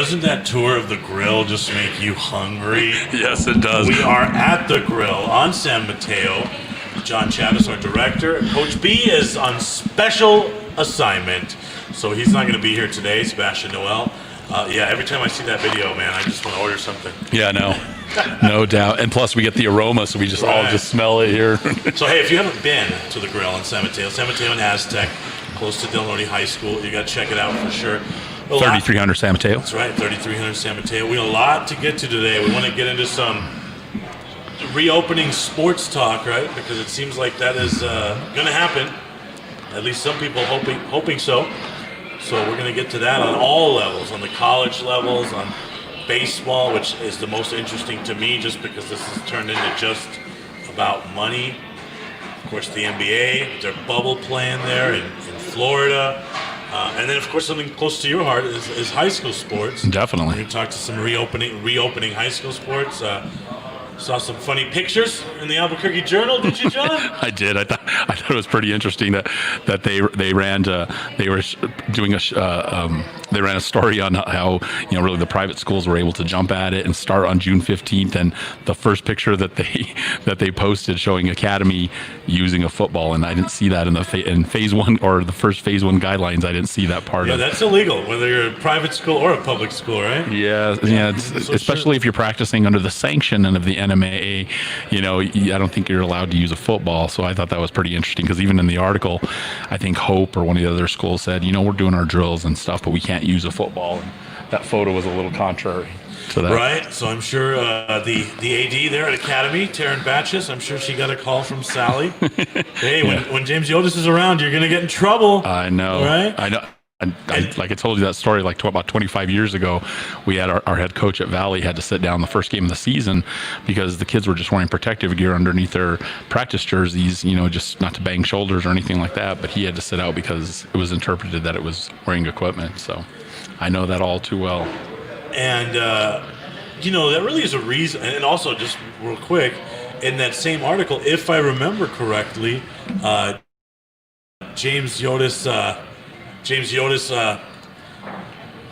doesn't that tour of the grill just make you hungry? Yes, it does. We are at the grill on San Mateo. John Chavez, our director. Coach B is on special assignment, so he's not going to be here today. Sebastian Noel. Every time I see that video, man, I just want to order something. Yeah, no doubt. And plus, we get the aroma, so we just all just smell it here. So, hey, if you haven't been to the grill in San Mateo and Aztec, close to Del Norte High School, you got to check it out for sure. 3300 San Mateo. That's right, 3300 San Mateo. We have a lot to get to today. We want to get into some reopening sports talk, right? Because it seems like that is going to happen. At least some people hoping so. So we're going to get to that on all levels, on the college levels, on baseball, which is the most interesting to me just because this has turned into just about money. Of course, the NBA, their bubble plan there in Florida. And then, of course, something close to your heart is high school sports. Definitely. We talked to some reopening high school sports. Saw some funny pictures in the Albuquerque Journal, did you, John? I did. I thought it was pretty interesting that they ran they ran a story on how really the private schools were able to jump at it and start on June 15th, and the first picture that they posted showing Academy using a football, and I didn't see that in phase one or the first phase one guidelines. I didn't see that part. Yeah, that's illegal whether you're a private school or a public school, right? Yeah. Especially if you're practicing under the sanction and of the NMAA, I don't think you're allowed to use a football. So I thought that was pretty interesting because even in the article, I think Hope or one of the other schools said, we're doing our drills and stuff, but we can't use a football. And that photo was a little contrary to that. Right. So I'm sure the AD there at Academy, Taryn Batches, I'm sure she got a call from Sally. Hey, when James Yotis is around, you're going to get in trouble. I know. Right? I know. Like I told you that story about 25 years ago, we had our head coach at Valley had to sit down the first game of the season because the kids were just wearing protective gear underneath their practice jerseys, just not to bang shoulders or anything like that. But he had to sit out because it was interpreted that it was wearing equipment. So I know that all too well. And, that really is a reason. And also, just real quick, in that same article, if I remember correctly, James Yotis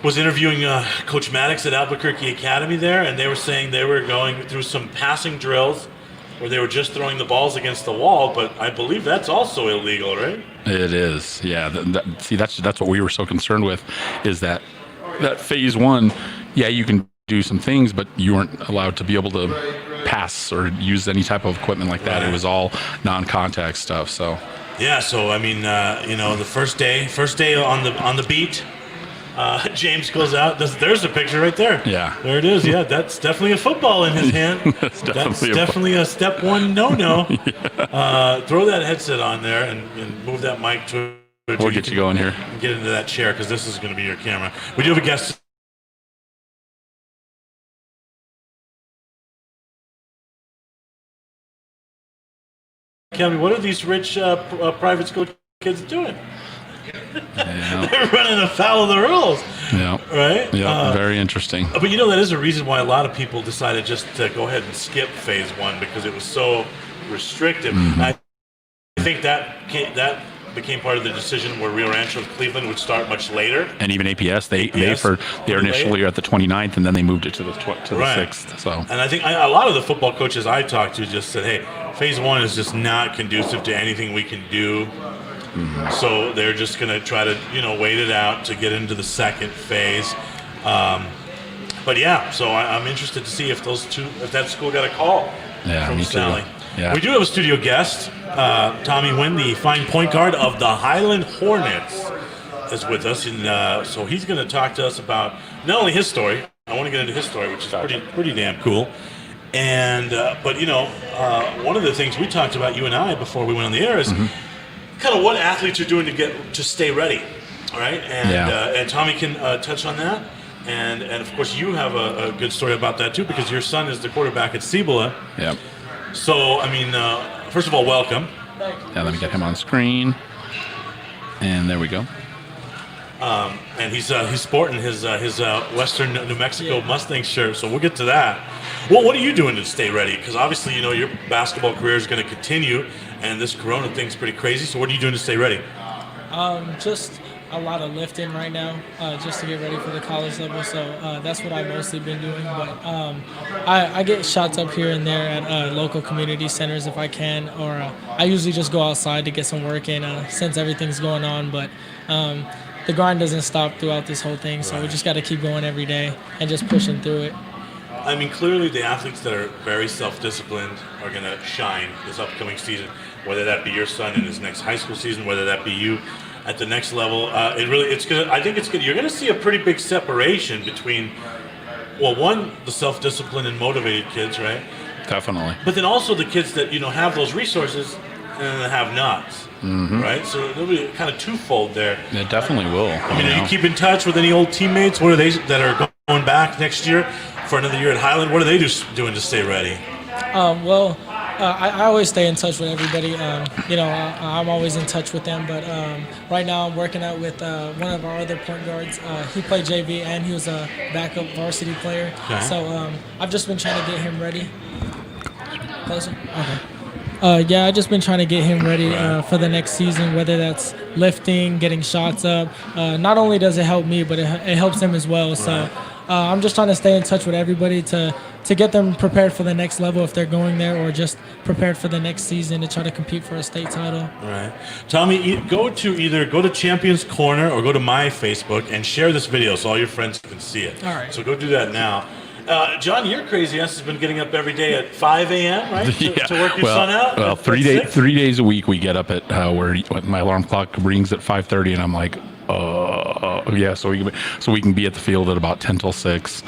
was interviewing Coach Maddox at Albuquerque Academy there, and they were saying they were going through some passing drills where they were just throwing the balls against the wall, but I believe that's also illegal, right? It is, yeah. That's what we were so concerned with, is that phase one, you can do some things, but you weren't allowed to be able to pass or use any type of equipment like that. Right. It was all non-contact stuff, so... Yeah, so I mean, the first day on the beat, James goes out. There's a picture right there. Yeah, there it is. Yeah, that's definitely a football in his hand. that's definitely a step one no. Yeah. Throw that headset on there and move that mic to. We'll get you going here. Get into that chair because this is going to be your camera. We do have a guest. Kelly, what are these rich private school kids doing? Yeah. They're running afoul of the rules. Yeah. Right? Yeah, very interesting. But that is a reason why a lot of people decided just to go ahead and skip phase one because it was so restrictive. Mm-hmm. I think that became part of the decision where Rio Rancho Cleveland would start much later. And even APS, they were initially at the 29th, and then they moved it to the 6th. So. And I think a lot of the football coaches I talked to just said, hey, phase one is just not conducive to anything we can do. Mm-hmm. So they're just going to try to, wait it out to get into the second phase. But yeah, so I'm interested to see if that school got a call from Sally. Yeah. We do have a studio guest. Tommy Huynh, the fine point guard of the Highland Hornets, is with us. And so he's going to talk to us about not only his story, I want to get into his story, which is pretty damn cool. And but one of the things we talked about, you and I, before we went on the air, is kind of what athletes are doing to stay ready, all right? And Tommy can touch on that, and of course you have a good story about that too, because your son is the quarterback at Cibola. Yeah. So I mean, first of all, welcome. Yeah, let me get him on screen, and there we go. And he's sporting his Western New Mexico Mustang shirt, so we'll get to that. Well, what are you doing to stay ready? Because obviously, your basketball career is going to continue, and this Corona thing's pretty crazy. So what are you doing to stay ready? Just a lot of lifting right now, just to get ready for the college level. So that's what I've mostly been doing. But I get shots up here and there at local community centers if I can, or I usually just go outside to get some work in since everything's going on. But the grind doesn't stop throughout this whole thing, so we just got to keep going every day and just pushing through it. I mean, clearly the athletes that are very self-disciplined are going to shine this upcoming season, whether that be your son in his next high school season, whether that be you at the next level. I think it's good. You're going to see a pretty big separation between, well, one, the self-disciplined and motivated kids, right? Definitely. But then also the kids that, have those resources and the have-nots, right? So there'll be kind of twofold there. It definitely will. I mean, are you keep in touch with any old teammates? What are they that are going back next year for another year at Highland? What are they doing to stay ready? I always stay in touch with everybody. I'm always in touch with them. But right now I'm working out with one of our other point guards. He played JV and he was a backup varsity player. Okay. So I've just been trying to get him ready. Closer? Okay. I've just been trying to get him ready for the next season, whether that's lifting, getting shots up. Not only does it help me, but it helps him as well. Right. So I'm just trying to stay in touch with everybody to get them prepared for the next level if they're going there, or just prepared for the next season to try to compete for a state title. All right. Tommy, go to Champions Corner or go to my Facebook and share this video so all your friends can see it. All right. So go do that now. John, your crazy ass has been getting up every day at 5 a.m., right? To work your son out? Well, 3 days a week we get up at where my alarm clock rings at 5:30, and I'm like, so we can be at the field at about 10 till 6.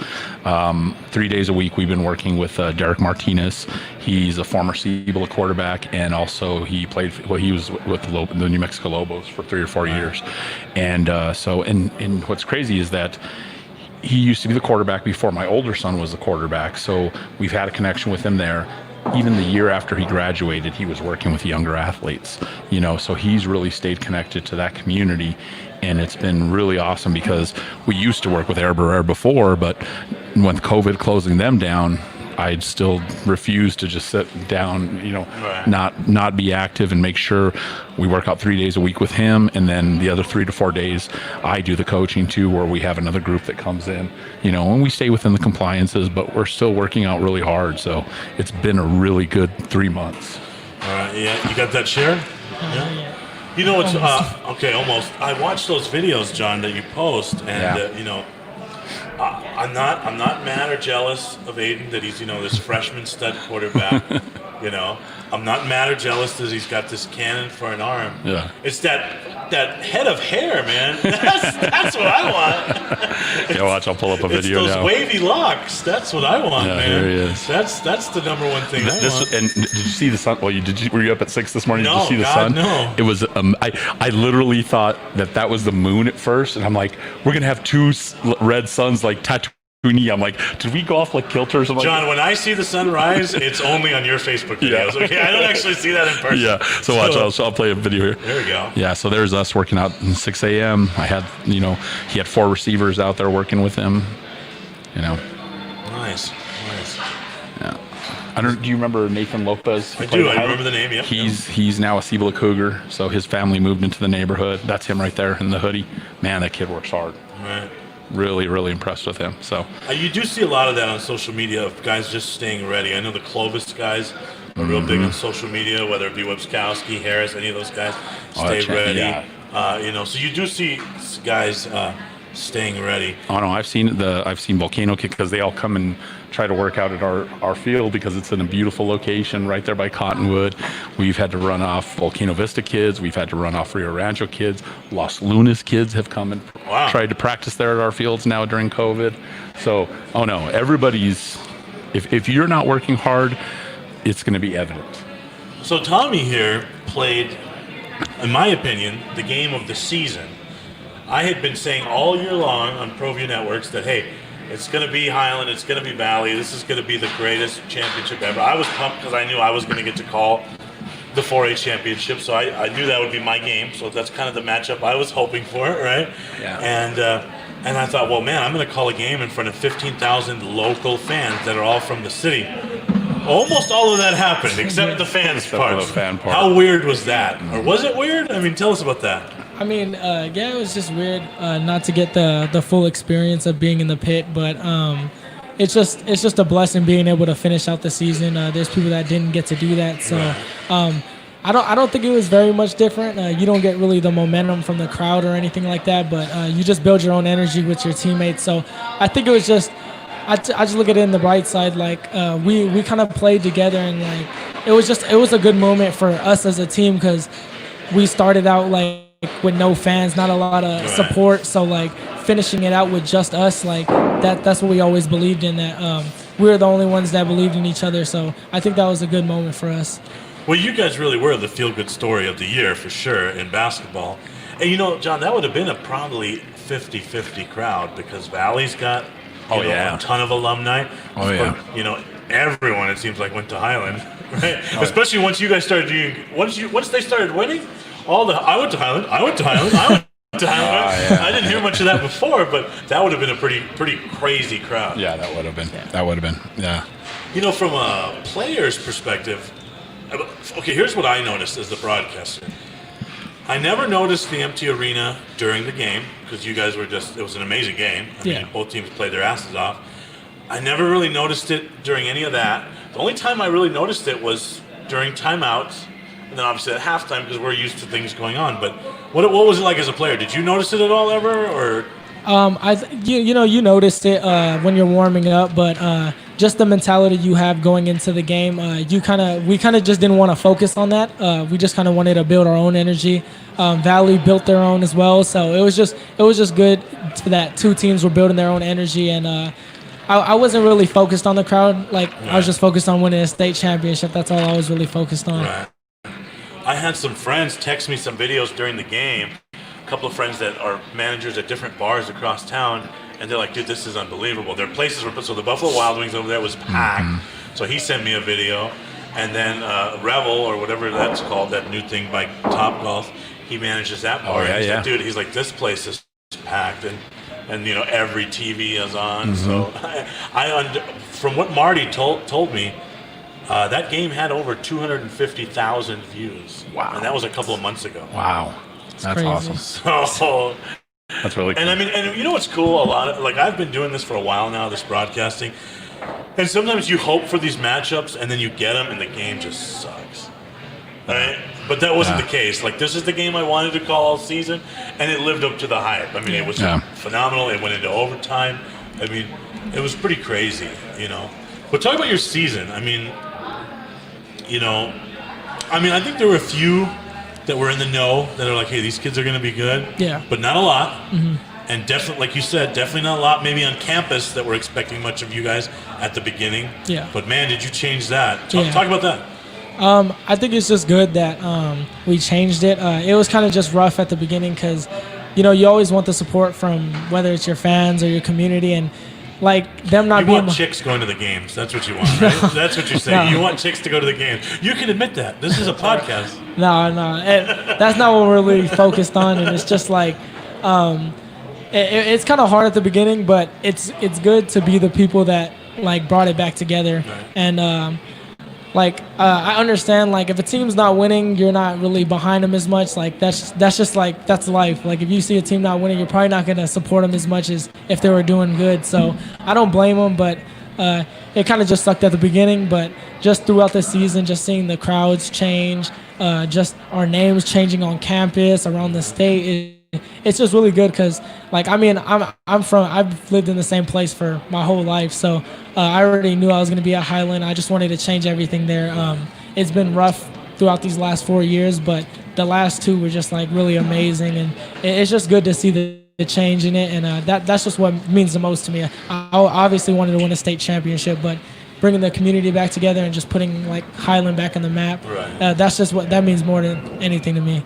3 days a week we've been working with Derek Martinez. He's a former Cibola quarterback, and also he was with the New Mexico Lobos for 3 or 4 years. And and what's crazy is that he used to be the quarterback before my older son was the quarterback. So we've had a connection with him there. Even the year after he graduated, he was working with younger athletes, so he's really stayed connected to that community. And it's been really awesome because we used to work with Air Barrere before, but when COVID closing them down, I'd still refuse to just sit down, not be active, and make sure we work out 3 days a week with him. And then the other 3 to 4 days, I do the coaching too, where we have another group that comes in, and we stay within the compliances, but we're still working out really hard. So it's been a really good 3 months. All right. Yeah. You got that share? Yeah. It's okay. Almost. I watch those videos, John, that you post, and I'm not mad or jealous of Aiden that he's this freshman stud quarterback. I'm not mad or jealous that he's got this cannon for an arm. Yeah. It's that head of hair, man. That's what I want. Yeah, watch. I'll pull up a video now. It's those wavy locks. That's what I want, man. Here he is. That's the number one thing I want. And did you see the sun? Well, were you up at 6 this morning? No, did you see the sun? No. It was. I literally thought that was the moon at first, and I'm like, we're gonna have 2 red suns like tattooed. I'm like, did we go off like kilter or something? John, when I see the sunrise, it's only on your Facebook videos. Yeah. Okay, I don't actually see that in person. Yeah, so watch. I'll play a video here. There we go. Yeah, so there's us working out at 6 a.m. I had, he had 4 receivers out there working with him. Nice. Yeah. Do you remember Nathan Lopez? I do. I remember the name. Yep. He's now a Cibola Cougar. So his family moved into the neighborhood. That's him right there in the hoodie. Man, that kid works hard. Right. Really, really impressed with him. So you do see a lot of that on social media of guys just staying ready. I know the Clovis guys are real big on social media, whether it be Webskowski, Harris, any of those guys stay ready. Yeah. So you do see guys staying ready. Oh no, I've seen Volcano Kick because they all come and try to work out at our field because it's in a beautiful location right there by Cottonwood. We've had to run off Volcano Vista kids. We've had to run off Rio Rancho kids. Los Lunas kids have come and tried to practice there at our fields now during COVID. So, everybody's, if you're not working hard, it's going to be evident. So Tommy here played, in my opinion, the game of the season. I had been saying all year long on ProView Networks that, hey, it's going to be Highland, it's going to be Valley, this is going to be the greatest championship ever. I was pumped because I knew I was going to get to call the 4A championship, so I knew that would be my game. So that's kind of the matchup I was hoping for, right? Yeah. And I thought, well, man, I'm going to call a game in front of 15,000 local fans that are all from the city. Almost all of that happened, except the fans part. The fan part. How weird was that? Or was it weird? I mean, tell us about that. I mean, yeah, it was just weird not to get the full experience of being in the pit, but it's just a blessing being able to finish out the season. There's people that didn't get to do that, so I don't think it was very much different. You don't get really the momentum from the crowd or anything like that, but you just build your own energy with your teammates. So I think it was just I just look at it in the bright side. Like we kind of played together, and like it was a good moment for us as a team because we started out like with no fans, not a lot of support. So like finishing it out with just us, like that's what we always believed in. That we were the only ones that believed in each other. So I think that was a good moment for us. Well, you guys really were the feel-good story of the year for sure in basketball. And John, that would have been a probably 50-50 crowd because Valley's got a ton of alumni. Oh, yeah. Everyone, it seems like, went to Highland, right? Especially once you guys started doing, once they started winning, I went to Highland, I went to Highland, I went to Highland. I didn't hear much of that before, but that would have been a pretty crazy crowd. Yeah, that would have been. That would have been. Yeah. From a player's perspective, okay, here's what I noticed as the broadcaster. I never noticed the empty arena during the game because you guys it was an amazing game. I mean, both teams played their asses off. I never really noticed it during any of that. The only time I really noticed it was during timeouts, and then obviously at halftime because we're used to things going on. But what was it like as a player? Did you notice it at all ever, or? You noticed it when you're warming up, but just the mentality you have going into the game, we kind of just didn't want to focus on that. We just kind of wanted to build our own energy. Valley built their own as well, so it was just good that two teams were building their own energy, and I wasn't really focused on the crowd. Like I was just focused on winning a state championship. That's all I was really focused on. Right. I had some friends text me some videos during the game. A couple of friends that are managers at different bars across town, and they're like, dude, this is unbelievable. Their places were, so the Buffalo Wild Wings over there was packed. Mm-hmm. So he sent me a video, and then Revel, or whatever that's called, that new thing by Top Golf, he manages that bar. Like, dude, he's like, this place is packed, and every TV is on. Mm-hmm. So from what Marty told me, that game had over 250,000 views. Wow. And that was a couple of months ago. Wow. That's crazy. Awesome. So, that's really cool. And you know what's cool? I've been doing this for a while now, this broadcasting, and sometimes you hope for these matchups, and then you get them, and the game just sucks. Right? But that wasn't the case. Like, this is the game I wanted to call all season, and it lived up to the hype. I mean, it was phenomenal. It went into overtime. I mean, it was pretty crazy, But talk about your season. I mean, I think there were a few that were in the know that are like, hey, these kids are going to be good. Yeah. But not a lot. Mm-hmm. And definitely, like you said, definitely not a lot maybe on campus that were expecting much of you guys at the beginning. Yeah. But, man, did you change that? Talk about that. I think it's just good that we changed it. It was kind of just rough at the beginning because, you always want the support from whether it's your fans or your community, and like them not you being. You want chicks going to the games. That's what you want, right? That's what you're saying. No. You want chicks to go to the games. You can admit that. This is a podcast. No. That's not what we're really focused on, and it's just like. It's kind of hard at the beginning, but it's good to be the people that like brought it back together, right. And I understand, like, if a team's not winning, you're not really behind them as much. Like, that's just like, that's life. Like, if you see a team not winning, you're probably not going to support them as much as if they were doing good. So I don't blame them, but it kind of just sucked at the beginning. But just throughout the season, just seeing the crowds change, just our names changing on campus, around the state, it's just really good because, like, I mean, I've lived in the same place for my whole life, so I already knew I was going to be at Highland. I just wanted to change everything there. It's been rough throughout these last 4 years, but the last two were just like really amazing, and it's just good to see the change in it, and that's just what means the most to me. I obviously wanted to win a state championship, but bringing the community back together and just putting like Highland back on the map, right. That's just what that means more than anything to me.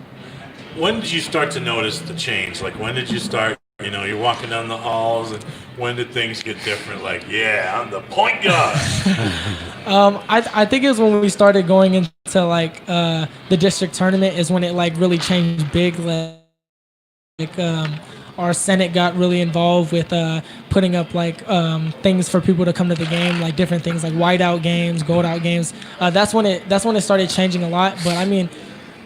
When did you start to notice the change? Like, when did you start, you're walking down the halls, and when did things get different? Like, yeah, I'm the point guard. I think it was when we started going into, like, the district tournament is when it, like, really changed big. Like, our Senate got really involved with putting up, like, things for people to come to the game, like different things, like whiteout games, gold out games. That's when it started changing a lot. But, I mean,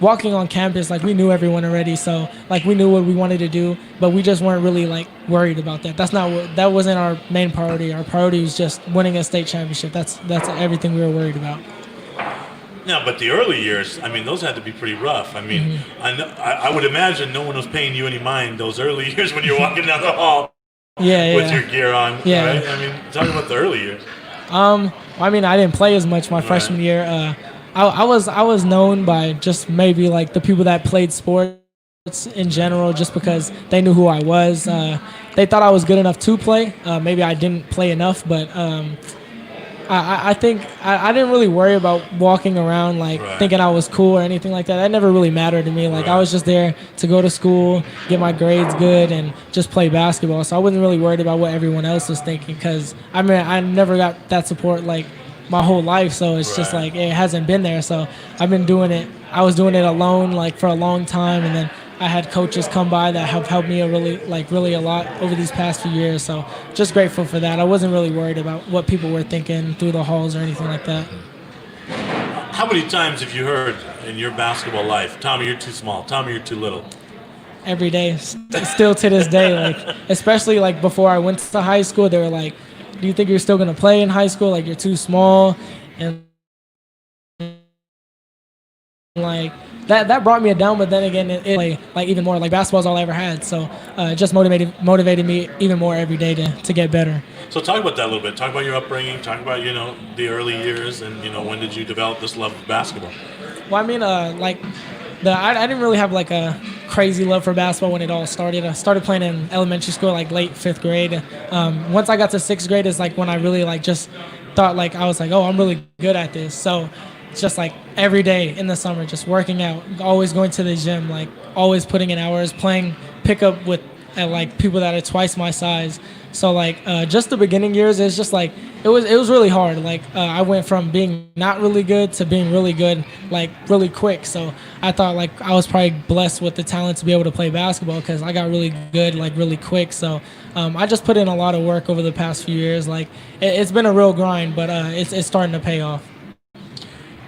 walking on campus, like we knew everyone already, so like we knew what we wanted to do, but we just weren't really like worried about that. That wasn't our main priority. Our priority was just winning a state championship. That's everything we were worried about. No, but the early years, I mean, those had to be pretty rough. I mean, I would imagine no one was paying you any mind those early years when you're walking down the hall with your gear on, right? I mean, talking about the early years. I mean, I didn't play as much my freshman year. I was known by just maybe like the people that played sports in general, just because they knew who I was. They thought I was good enough to play. Maybe I didn't play enough, but I think I didn't really worry about walking around like thinking I was cool or anything like that. That never really mattered to me. Like I was just there to go to school, get my grades good, and just play basketball. So I wasn't really worried about what everyone else was thinking, because I mean I never got that support like my whole life. So it's just like it hasn't been there. So I've been doing it. I was doing it alone like for a long time, and then I had coaches come by that have helped me really a lot over these past few years. So just grateful for that. I wasn't really worried about what people were thinking through the halls or anything like that. How many times have you heard in your basketball life, Tommy, you're too small, Tommy, you're too little? Every day, still to this day, like especially like before I went to high school, they were like, do you think you're still going to play in high school? Like you're too small. And like that brought me down, but then again it like even more. Like basketball's all I ever had, so it just motivated me even more every day to get better. So talk about that a little bit. Talk about your upbringing. Talk about the early years, and when did you develop this love of basketball? Well, I mean, I didn't really have like a crazy love for basketball when it all started. I started playing in elementary school, like late 5th grade. Once I got to 6th grade is like when I really like just thought like I was like, oh, I'm really good at this. So it's just like every day in the summer, just working out, always going to the gym, like always putting in hours, playing pickup with like people that are twice my size. So like just the beginning years, it's just like it was really hard. Like I went from being not really good to being really good, like really quick. So I thought like I was probably blessed with the talent to be able to play basketball, because I got really good like really quick. So I just put in a lot of work over the past few years. Like it's been a real grind, but it's starting to pay off.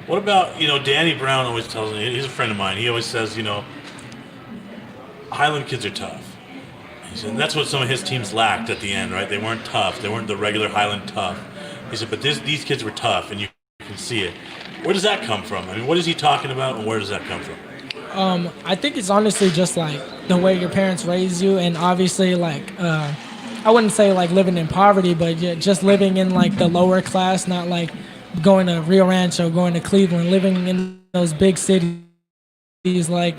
What about, Danny Brown always tells me, he's a friend of mine, he always says, Highland kids are tough. He said, and that's what some of his teams lacked at the end, right? They weren't tough. They weren't the regular Highland tough. He said, but these kids were tough, and you can see it. Where does that come from? I mean, what is he talking about, and where does that come from? I think it's honestly just like the way your parents raise you, and obviously like I wouldn't say like living in poverty, but just living in like the lower class, not like going to Rio Rancho, going to Cleveland, living in those big cities, like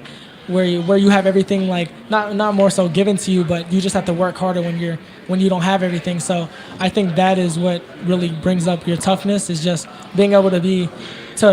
where you have everything like not more so given to you, but you just have to work harder when you don't have everything. So I think that is what really brings up your toughness, is just being able to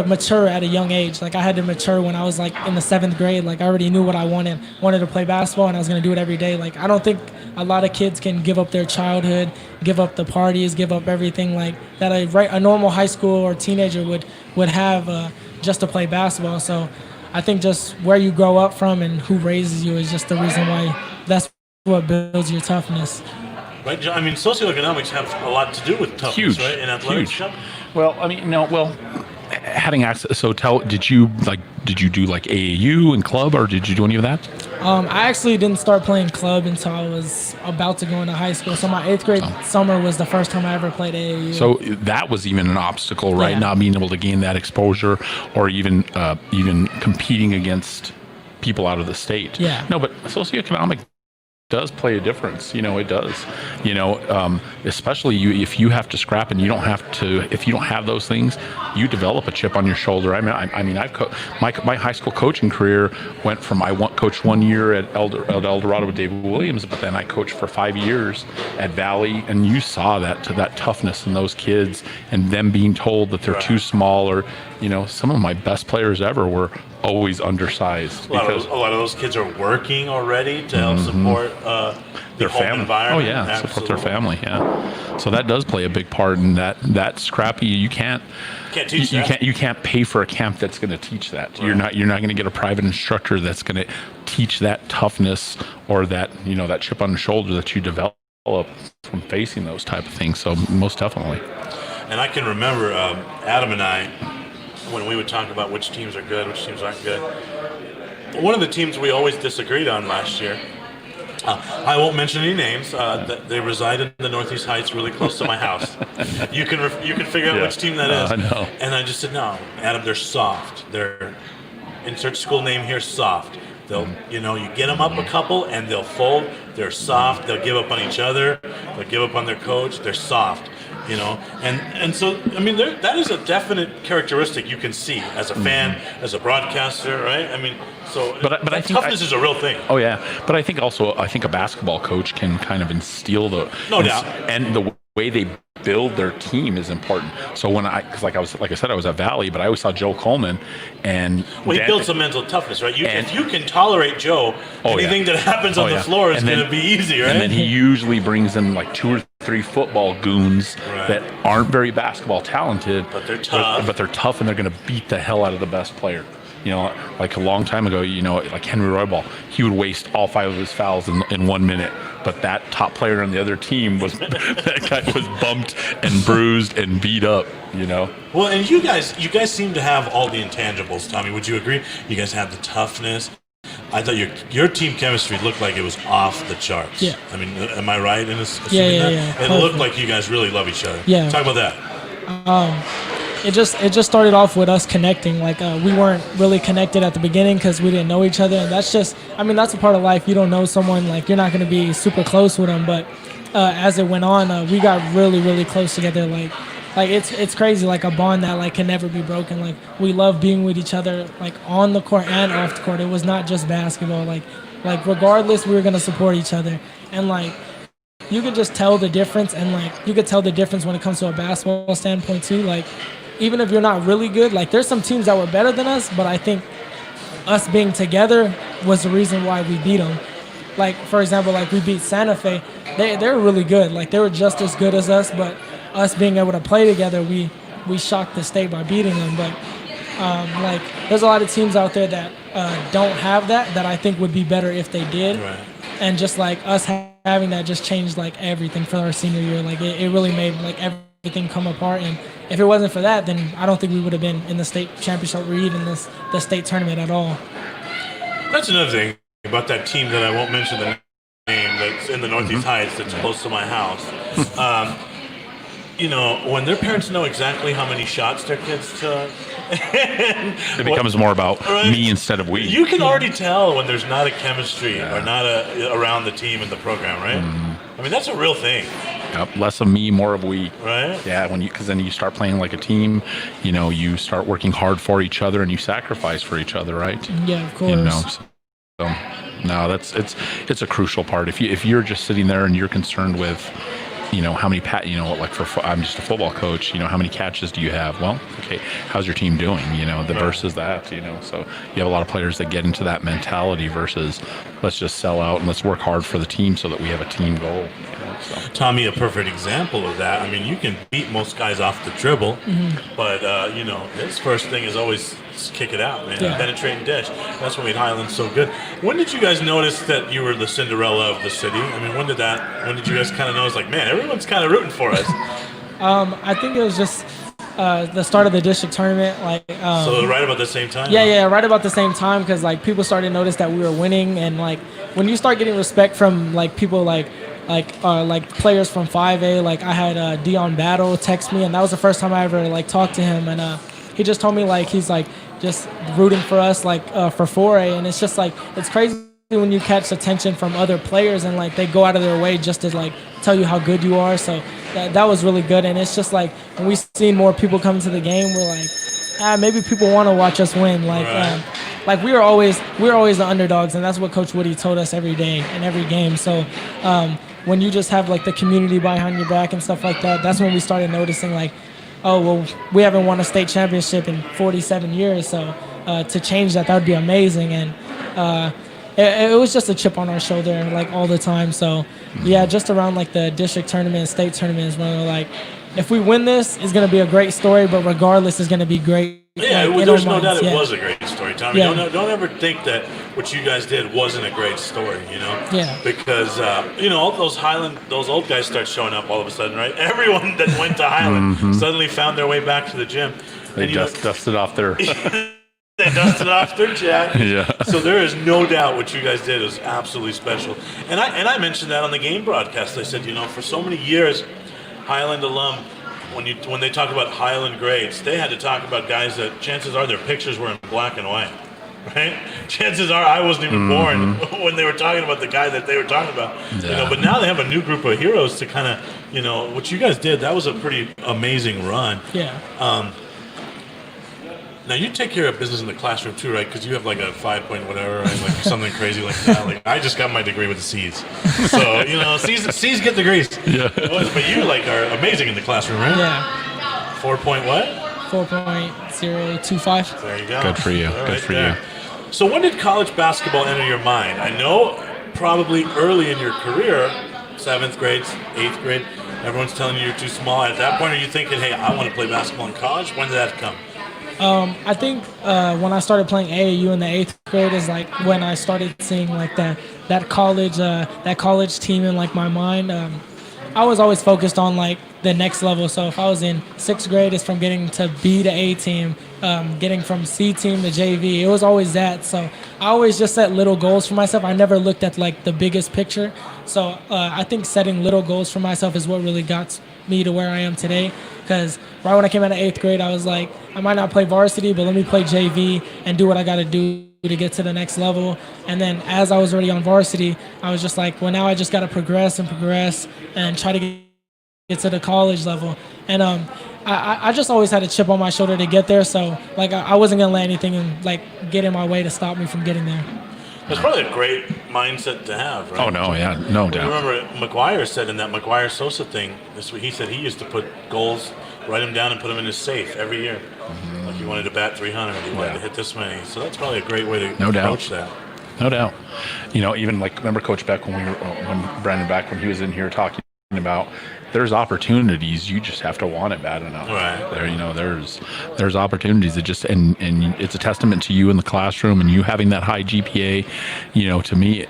mature at a young age. Like I had to mature when I was like in the 7th grade. Like I already knew what I wanted to play basketball, and I was going to do it every day. Like I don't think a lot of kids can give up their childhood, give up the parties, give up everything like that a normal high school or teenager would have just to play basketball. So I think just where you grow up from and who raises you is just the reason why that's what builds your toughness. Right, I mean, socioeconomics have a lot to do with toughness, Huge, right? In athletics. huge. Well, I mean, having access. So did you do like AAU and club, or did you do any of that? I actually didn't start playing club until I was about to go into high school. So my 8th grade summer was the first time I ever played AAU. So that was even an obstacle, right? Yeah. Not being able to gain that exposure, or even competing against people out of the state. Yeah. No, but socioeconomic does play a difference. It does. Especially if you have to scrap and if you don't have those things, you develop a chip on your shoulder. I mean, my high school coaching career went from I coached 1 year at El Dorado with David Williams, but then I coached for 5 years at Valley, and you saw that toughness in those kids, and them being told that they're too small, or some of my best players ever were always undersized. A lot of those kids are working already to help support their home environment. Oh yeah, support their family. Yeah, so that does play a big part in that scrappy. You can't teach that. You can't pay for a camp that's going to teach that. Right. You're not going to get a private instructor that's going to teach that toughness, or that that chip on the shoulder that you develop from facing those type of things. So most definitely. And I can remember Adam and I. when we would talk about which teams are good, which teams aren't good. One of the teams we always disagreed on last year, I won't mention any names. They reside in the Northeast Heights, really close to my house. You can figure out which team that is. I know. And I just said, no, Adam, they're soft. They're insert school name here, soft. They'll, you get them up a couple and they'll fold. They're soft. They'll give up on each other. They'll give up on their coach. They're soft. And so I mean that is a definite characteristic you can see as a fan, as a broadcaster, right? I mean, so but I think toughness is a real thing. Oh yeah, but I think a basketball coach can kind of instill no doubt, and the way they build their team is important. So because like I said, I was at Valley, but I always saw Joe Coleman, and he built some mental toughness, right? If you can tolerate Joe, anything that happens on the floor is going to be easy, right? And then he usually brings in like 2 or 3 football goons that aren't very basketball talented, but they're tough. But they're tough, and they're going to beat the hell out of the best player. Like a long time ago, like Henry Roybal, he would waste all 5 of his fouls in 1 minute. But that top player on the other team that guy was bumped and bruised and beat up. Well, and you guys seem to have all the intangibles. Tommy, would you agree? You guys have the toughness. I thought your team chemistry looked like it was off the charts. Yeah. I mean, am I right in assuming that? Yeah. It looked like you guys really love each other. Yeah. Talk about that. It just started off with us connecting. Like we weren't really connected at the beginning because we didn't know each other, and that's a part of life. You don't know someone, like you're not going to be super close with them. But as it went on, we got really, really close together. Like it's crazy, like a bond that like can never be broken. Like we love being with each other, like on the court and off the court. It was not just basketball. Like regardless, we were going to support each other, and like you could just tell the difference, and like you could tell the difference when it comes to a basketball standpoint too. Like even if you're not really good, like there's some teams that were better than us, but I think us being together was the reason why we beat them. Like for example, like we beat Santa Fe. They're really good. Like they were just as good as us, but us being able to play together, we shocked the state by beating them. But like there's a lot of teams out there that don't have that I think would be better if they did. Right. And just like us having that just changed like everything for our senior year. Like it really made like everything come apart. And if it wasn't for that, then I don't think we would have been in the state championship or even the state tournament at all. That's another thing about that team that I won't mention the name that's in the Northeast Heights that's close to my house. When their parents know exactly how many shots their kids took, it becomes more about me instead of we. You can already tell when there's not a chemistry or not around the team and the program, right? I mean, that's a real thing. Yep, less of me, more of we. Right. Yeah, because then you start playing like a team. You start working hard for each other, and you sacrifice for each other, right? Yeah, of course. So no, it's a crucial part. If you're just sitting there and you're concerned with, how many I'm just a football coach. How many catches do you have? Well, okay, how's your team doing? Versus that. So you have a lot of players that get into that mentality versus let's just sell out and let's work hard for the team so that we have a team goal. Tommy, a perfect example of that. I mean, you can beat most guys off the dribble, but his first thing is always kick it out, man. Penetrate and dish. That's what made Highland so good. When did you guys notice that you were the Cinderella of the city? I mean, when did you guys kind of notice, like, man, everyone's kind of rooting for us? I think it was just the start of the district tournament. So right about the same time? Yeah, right about the same time, because like people started to notice that we were winning, and like when you start getting respect from like people like players from 5A, like I had Dion Battle text me, and that was the first time I ever like talked to him, and he just told me like he's like just rooting for us like for 4A, and it's just like it's crazy when you catch attention from other players and like they go out of their way just to like tell you how good you are. So that was really good, and it's just like when we seen more people come to the game, we're like, maybe people want to watch us win. Like we were always the underdogs, and that's what Coach Woody told us every day in every game. So when you just have like the community behind your back and stuff like that, that's when we started noticing like, oh, well, we haven't won a state championship in 47 years, so to change that would be amazing. And it was just a chip on our shoulder like all the time. So yeah, just around like the district tournament, state tournaments, when we're like, if we win this, it's going to be a great story, but regardless, it's going to be great. Yeah, there's no doubt it was a great story. Tommy. Yeah. Don't ever think that what you guys did wasn't a great story, Yeah. Because, all those old guys start showing up all of a sudden, right? Everyone that went to Highland suddenly found their way back to the gym. They just dusted off their... They dusted off their jackets. Yeah. So there is no doubt what you guys did is absolutely special. And I mentioned that on the game broadcast. I said, for so many years, Highland alum, when they talk about Highland grades, they had to talk about guys that chances are their pictures were in black and white. Right? Chances are I wasn't even born when they were talking about the guy that they were talking about. Yeah. But now they have a new group of heroes to kind of, what you guys did, that was a pretty amazing run. Yeah. Now you take care of business in the classroom too, right? Because you have like a 5 point whatever, right? Like something crazy like that. Like I just got my degree with the C's, so C's get degrees. Yeah. But you are amazing in the classroom, right? Yeah. 4 point what? 4.025. There you go. Good for you. Good for you. So when did college basketball enter your mind? I know probably early in your career, 7th grade, 8th grade. Everyone's telling you you're too small. At that point, are you thinking, hey, I want to play basketball in college? When did that come? I think when I started playing AAU in the 8th grade is like when I started seeing like that college team in like my mind. I was always focused on like the next level. So if I was in 6th grade, it's from getting to B to A team, getting from C team to JV. It was always that. So I always just set little goals for myself. I never looked at like the biggest picture. So I think setting little goals for myself is what really got me to where I am today. Because right when I came out of 8th grade, I was like, I might not play varsity, but let me play JV and do what I got to do to get to the next level. And then as I was already on varsity, I was just like, well, now I just got to progress and try to get to the college level. And I just always had a chip on my shoulder to get there. So like I wasn't going to let anything like get in my way to stop me from getting there. That's probably a great mindset to have, right? Oh, no, yeah, no doubt. Remember, McGuire said in that McGuire-Sosa thing, he said he used to put goals, write them down and put them in his safe every year. Like he wanted to bat 300, he wanted to hit this many. So that's probably a great way to approach that. No doubt. Even like, remember Coach Beck when Brandon Beck, when he was in here talking about there's opportunities, you just have to want it bad enough. Right. There's opportunities that just and it's a testament to you in the classroom and you having that high GPA. To me,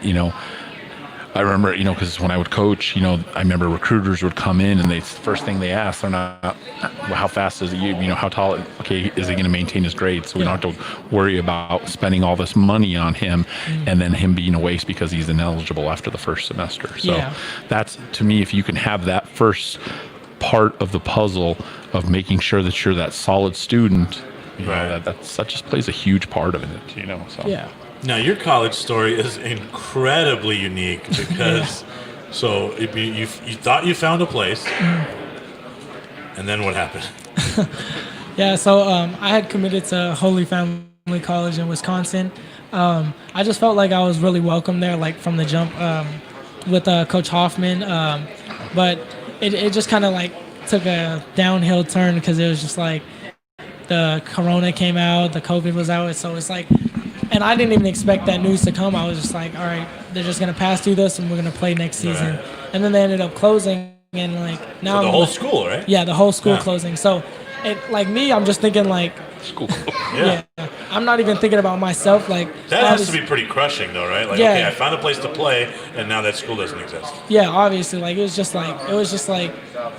I remember, because when I would coach, I remember recruiters would come in and first thing they ask, they're not, well, how fast is he, how tall, okay, is he going to maintain his grade? So we don't have to worry about spending all this money on him and then him being a waste because he's ineligible after the first semester. So that's, to me, if you can have that first part of the puzzle of making sure that you're that solid student, that just plays a huge part of it, so. Yeah. Now, your college story is incredibly unique because, so you thought you found a place, and then what happened? So I had committed to Holy Family College in Wisconsin. I just felt like I was really welcome there, like from the jump with Coach Hoffman. But it just kind of like took a downhill turn because it was just like the Corona came out, the COVID was out, so it's like. And I didn't even expect that news to come. I was just like, all right, they're just going to pass through this and we're going to play next season. Right. And then they ended up closing. And like now. So the whole school, right? Yeah, the whole school closing. So like me, I'm just thinking like. School. Yeah. I'm not even thinking about myself. Like that has to be pretty crushing though, right? Like, okay, I found a place to play and now that school doesn't exist. Yeah, obviously. Like it was just like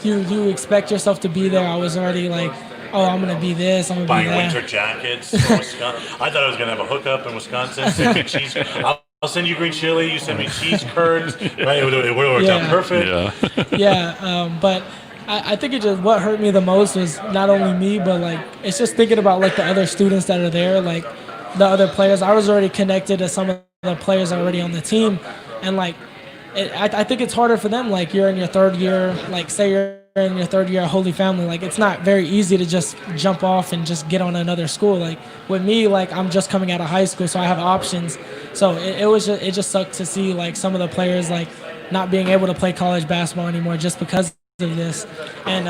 you expect yourself to be there. I was already like, oh, I'm going to be this, I'm going to be that. Buying winter jackets from Wisconsin. I thought I was going to have a hookup in Wisconsin. Send me cheese. I'll send you green chili. You send me cheese curds. Right? It would have worked out perfect. Yeah. But I think what hurt me the most was not only me, but like it's just thinking about like the other students that are there, like the other players. I was already connected to some of the players already on the team. And like I think it's harder for them. Like you're in your third year, like say you're in your third year at Holy Family, like it's not very easy to just jump off and just get on another school. Like with me, like I'm just coming out of high school, so I have options. So it just sucked to see like some of the players like not being able to play college basketball anymore just because of this. And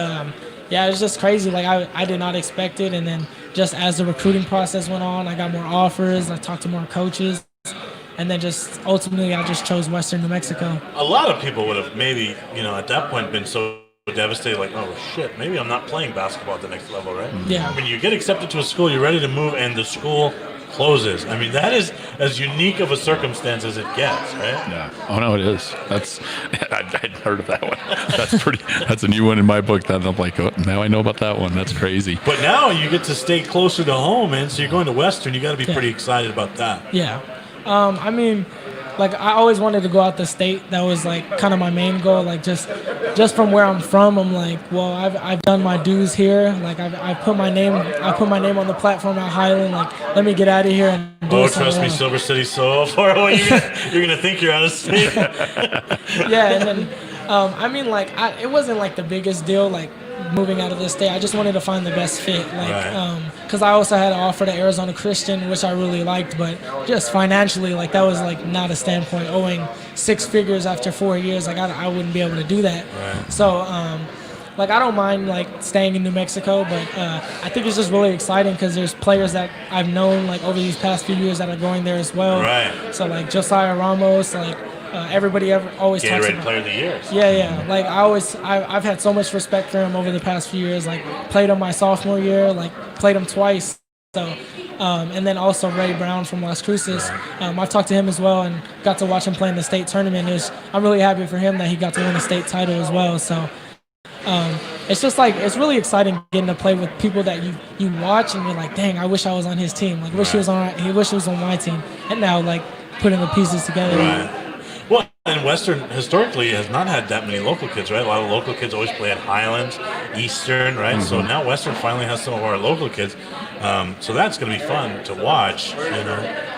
it was just crazy. Like I did not expect it. And then just as the recruiting process went on, I got more offers. I talked to more coaches. And then just ultimately I just chose Western New Mexico. A lot of people would have maybe, at that point been so devastated, like, oh shit, maybe I'm not playing basketball at the next level, right? Yeah. When you get accepted to a school, you're ready to move, and the school closes. I mean, that is as unique of a circumstance as it gets, right? Yeah. Oh no, it is. That's I hadn't heard of that one. That's a new one in my book. That I'm like, oh, now I know about that one. That's crazy. But now you get to stay closer to home, man. So you're going to Western. You got to be pretty excited about that. Yeah. I mean, like I always wanted to go out the state. That was like kind of my main goal. Like just from where I'm from, I'm like, well, I've done my dues here. Like I put my name on the platform at Highland. Like let me get out of here and do something. Trust me, Silver City's so far away. You're gonna think you're out of state. Yeah, and then I mean, like it wasn't like the biggest deal. Like moving out of the state, I just wanted to find the best fit. Like because I also had an offer to Arizona Christian, which I really liked, but just financially, like that was like not a standpoint. Owing 6 figures after 4 years, like I wouldn't be able to do that. Right. So like I don't mind like staying in New Mexico, but I think it's just really exciting because there's players that I've known like over these past few years that are going there as well. Right. So like Josiah Ramos, like everybody always talks Gatorade about. Player of the Year. Yeah. Like I've had so much respect for him over the past few years. Like played him my sophomore year, like played him twice. So, and then also Ray Brown from Las Cruces. I've talked to him as well and got to watch him play in the state tournament. I'm really happy for him that he got to win a state title as well. So, it's just like it's really exciting getting to play with people that you watch and you're like, dang, I wish I was on his team. Like, wish he was on my team. And now like putting the pieces together. Right. Well, and Western historically has not had that many local kids, right? A lot of local kids always play at Highlands, Eastern, right? Mm-hmm. So now Western finally has some of our local kids. So that's going to be fun to watch,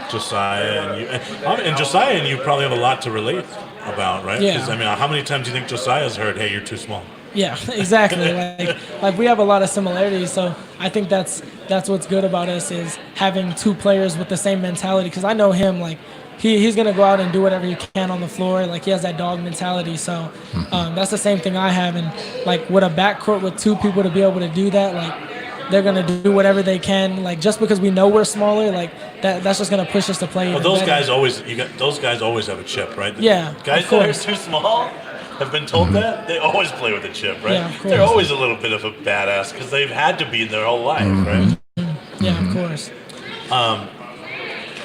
Josiah and you. And Josiah and you probably have a lot to relate about, right? Yeah. Because, I mean, how many times do you think Josiah's heard, hey, you're too small? Yeah, exactly. like we have a lot of similarities, so I think that's what's good about us is having 2 players with the same mentality. Because I know him, like he's gonna go out and do whatever he can on the floor. Like he has that dog mentality. So that's the same thing I have. And like with a backcourt with 2 people to be able to do that, like they're gonna do whatever they can. Like just because we know we're smaller, like that's just gonna push us to play. Well, those guys always have a chip, right? Yeah, guys that are too small have been told that they always play with a chip, right? Yeah, of course. They're always a little bit of a badass because they've had to be their whole life, right? Yeah, of course.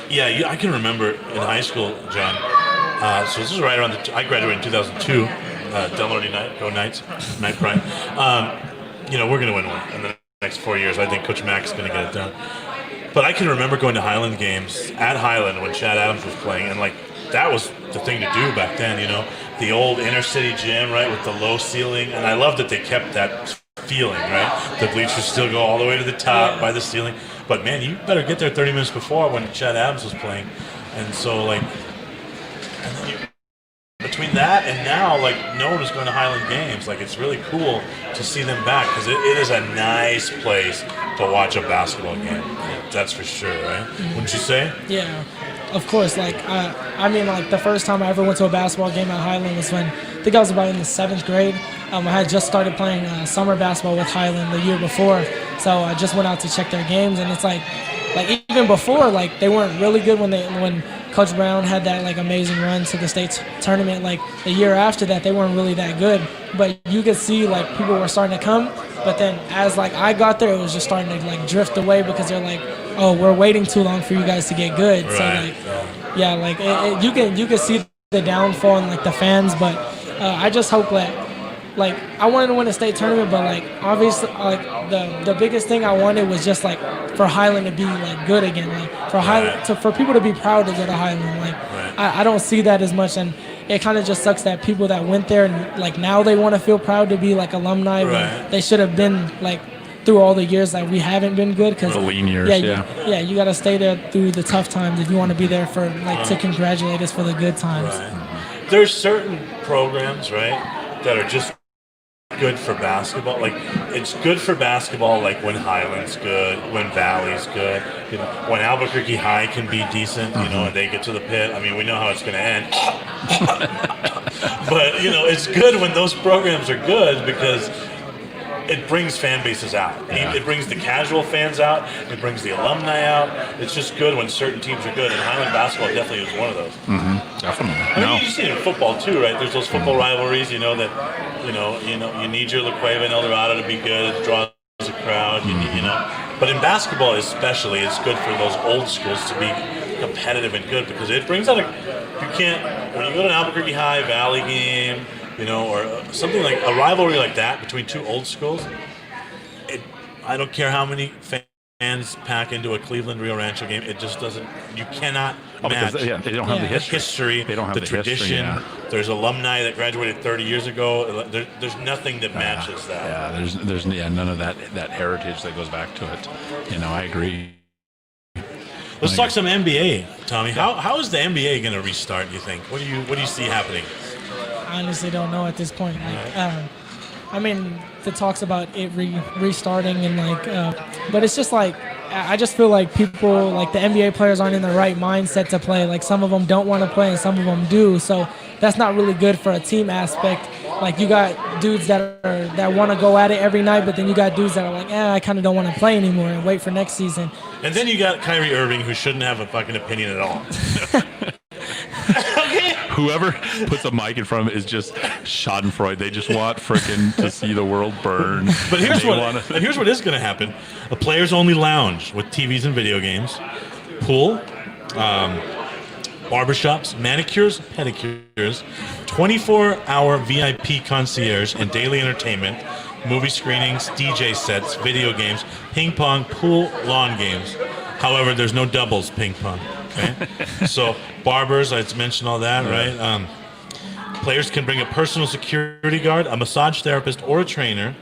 Yeah, I can remember in high school, John. So this is right around I graduated in 2002. Delmarty Night, go Knights, Night Pride. We're going to win one in the next 4 years. I think Coach Mack's going to get it done. But I can remember going to Highland games at Highland when Chad Adams was playing, and like that was the thing to do back then. The old inner city gym, right, with the low ceiling, and I love that they kept that feeling, right? The bleachers still go all the way to the top by the ceiling. But man, you better get there 30 minutes before when Chad Adams was playing. And so like, between that and now, like no one is going to Highland games. Like it's really cool to see them back because it is a nice place to watch a basketball game. That's for sure, right? Wouldn't you say? Yeah, of course. Like I mean, like the first time I ever went to a basketball game at Highland was when I think I was about in the 7th grade. I had just started playing summer basketball with Highland the year before, so I just went out to check their games, and it's like even before, like they weren't really good when Coach Brown had that like amazing run to the state tournament. Like the year after that, they weren't really that good, but you could see like people were starting to come. But then as like I got there, it was just starting to like drift away because they're like, oh, we're waiting too long for you guys to get good. Right. So like, yeah, like you can see the downfall in like the fans, but I just hope that. Like I wanted to win a state tournament, but like obviously, like the biggest thing I wanted was just like for Highland to be like good again, like for Highland for people to be proud to go to Highland. Like I don't see that as much, and it kind of just sucks that people that went there and like now they want to feel proud to be like alumni, but they should have been like through all the years that we haven't been good because the lean years. You got to stay there through the tough times if you want to be there for like to congratulate us for the good times. Right. There's certain programs, right, that are just good for basketball. Like it's good for basketball like when Highland's good, when Valley's good, when Albuquerque High can be decent, and they get to the pit. I mean, we know how it's going to end. But it's good when those programs are good because it brings fan bases out. It brings the casual fans out. It brings the alumni out. It's just good when certain teams are good, and Highland basketball definitely is one of those. Definitely. I mean, you see it in football too, right? There's those football rivalries, that you need your La Cueva and El Dorado to be good. It draws a crowd. But in basketball especially, it's good for those old schools to be competitive and good because it brings out you can't, when you go to an Albuquerque High Valley game, or something like a rivalry like that between two old schools, I don't care how many fans pack into a Cleveland Rio Rancho game, it just doesn't, you cannot match they don't have the history. They don't have the the tradition. history, There's alumni that graduated 30 years ago. There's nothing that matches that. Yeah, there's none of that heritage that goes back to it. I agree. Let's talk some NBA, Tommy. How is the NBA going to restart? You think? What do you see happening? I honestly don't know at this point. I mean, the talks about it restarting and but it's just like I just feel like people, like the NBA players, aren't in the right mindset to play. Like some of them don't want to play and some of them do. So that's not really good for a team aspect. Like you got dudes that want to go at it every night, but then you got dudes that are like, I kind of don't want to play anymore and wait for next season. And then you got Kyrie Irving, who shouldn't have a fucking opinion at all. Whoever puts a mic in front of it is just schadenfreude. They just want freaking to see the world burn. But here's what is going to happen: a players-only lounge with TVs and video games, pool, barbershops, manicures, pedicures, 24-hour VIP concierge and daily entertainment, movie screenings, DJ sets, video games, ping pong, pool, lawn games. However, there's no doubles ping pong. Okay, so barbers, I mentioned all that, right? Players can bring a personal security guard, a massage therapist, or a trainer,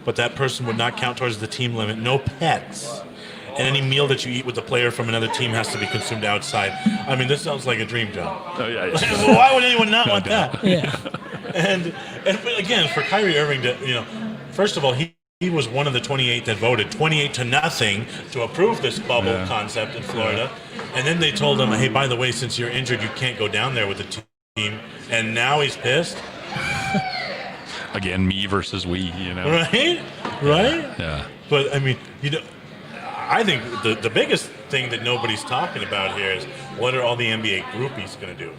but that person would not count towards the team limit. No pets. And any meal that you eat with a player from another team has to be consumed outside. I mean, this sounds like a dream job. Oh, yeah. Well, why would anyone not want that? Yeah. And again, for Kyrie Irving to, first of all, he was one of the 28 that voted 28-0 to approve this bubble concept in Florida. And then they told him, hey, by the way, since you're injured, you can't go down there with the team. And now he's pissed. Again, me versus we, Right? Yeah. But, I mean, I think the biggest thing that nobody's talking about here is what are all the NBA groupies going to do?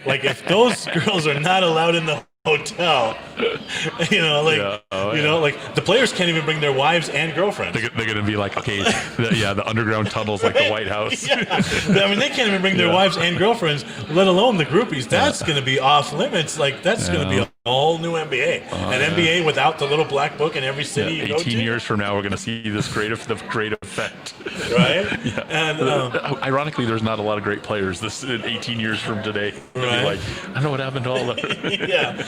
Like, if those girls are not allowed in the hotel, like the players can't even bring their wives and girlfriends. They're going to be like, okay, the underground tunnels like the White House. Yeah. I mean, they can't even bring their wives and girlfriends, let alone the groupies. That's going to be off limits. Like, that's going to be a whole new NBA. NBA without the little black book in every city you go to. 18 years from now, we're going to see this great effect. Right? Yeah. And ironically, there's not a lot of great players this in 18 years from today. Right. Like, I know what happened to all that. Yeah.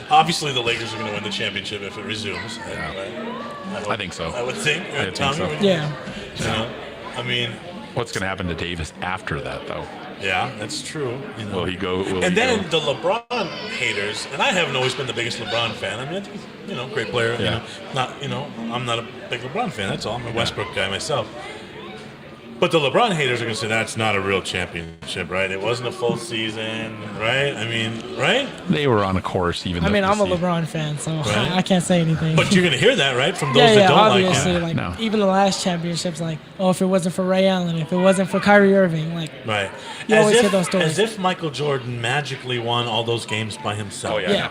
Obviously, the Lakers are going to win the championship if it resumes. Right? I think so. I would think. I think Tommy, so. Yeah. I mean, what's going to happen to Davis after that, though? Yeah, that's true. Will he go? The LeBron haters, and I haven't always been the biggest LeBron fan. I mean, I think he's, great player. Yeah. I'm not a big LeBron fan. That's all. I'm a Westbrook guy myself. But the LeBron haters are going to say that's not a real championship, right? It wasn't a full season, right? I mean, right? They were on a course even. I'm a LeBron fan, so right? I can't say anything. But you're going to hear that, right, from those that don't obviously, like him. Even the last championships, if it wasn't for Ray Allen, if it wasn't for Kyrie Irving, right? You always hear those stories. As if Michael Jordan magically won all those games by himself. Oh yeah.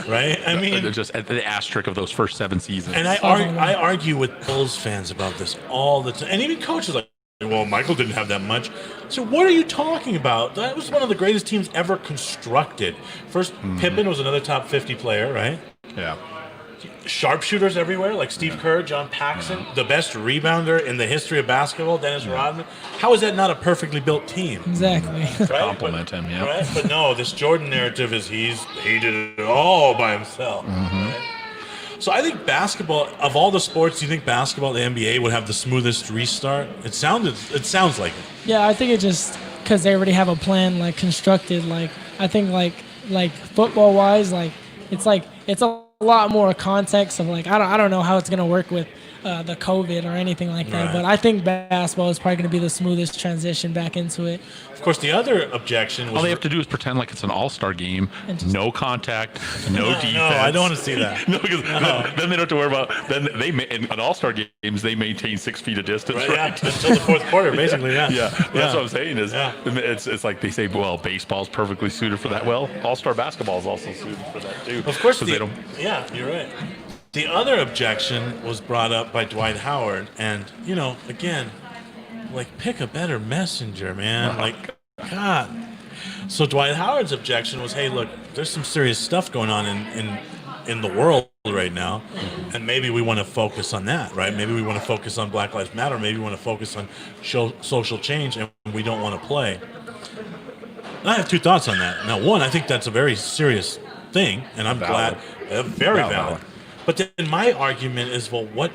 Right? I mean, just at the asterisk of those first 7 seasons. And I argue with Bulls fans about this all the time, and even coaches like, well, Michael didn't have that much. So what are you talking about? That was one of the greatest teams ever constructed. First, Pippen was another top 50 player, right? Yeah. Sharpshooters everywhere, like Steve Kerr, John Paxson, the best rebounder in the history of basketball, Dennis Rodman. How is that not a perfectly built team? Exactly. Right? Compliment him, yeah. Right? But no, this Jordan narrative is he did it all by himself. Right? So I think basketball, of all the sports, do you think basketball, the NBA, would have the smoothest restart? It sounds like it. Yeah, I think it just because they already have a plan constructed. I think football wise, it's a lot more context of I don't know how it's gonna work with the COVID or anything like that. Right. But I think basketball is probably gonna be the smoothest transition back into it. Of course, the other objection was all they have to do is pretend like it's an all-star game, no contact, no defense. No, I don't want to see that. No, because then they don't have to worry about. Then in all-star games they maintain 6 feet of distance, right? Yeah, until the fourth quarter, basically. Yeah. That's what I'm saying. It's like they say, well, baseball's perfectly suited for that. Well, all-star basketball is also suited for that too. Of course, they don't. Yeah, you're right. The other objection was brought up by Dwight Howard, and again, like pick a better messenger, man. Like, God. So Dwight Howard's objection was, hey, look, there's some serious stuff going on in the world right now, and maybe we want to focus on that, right? Maybe we want to focus on Black Lives Matter. Maybe we want to focus on social change, and we don't want to play. And I have two thoughts on that. Now, one, I think that's a very serious thing, and I'm Valid. glad, very valid. But then my argument is, well, what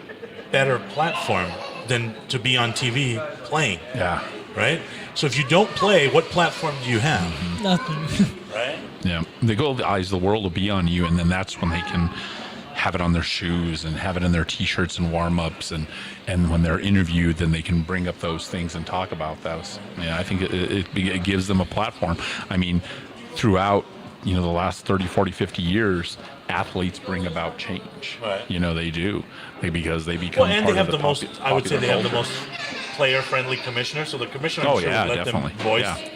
better platform than to be on TV playing? Yeah. Right? So if you don't play, what platform do you have? Nothing. Right? Yeah. The goal of the eyes of the world will be on you, and then that's when they can have it on their shoes and have it in their T-shirts and warm-ups, and when they're interviewed, then they can bring up those things and talk about those. Yeah, I think it gives them a platform. I mean, throughout the last 30, 40, 50 years, athletes bring about change. Right. They do. Because they become and part they have of the most, I would say they have the culture. most player-friendly commissioner, so the commissioner Oh, sure yeah, would let definitely. them voice. Yeah.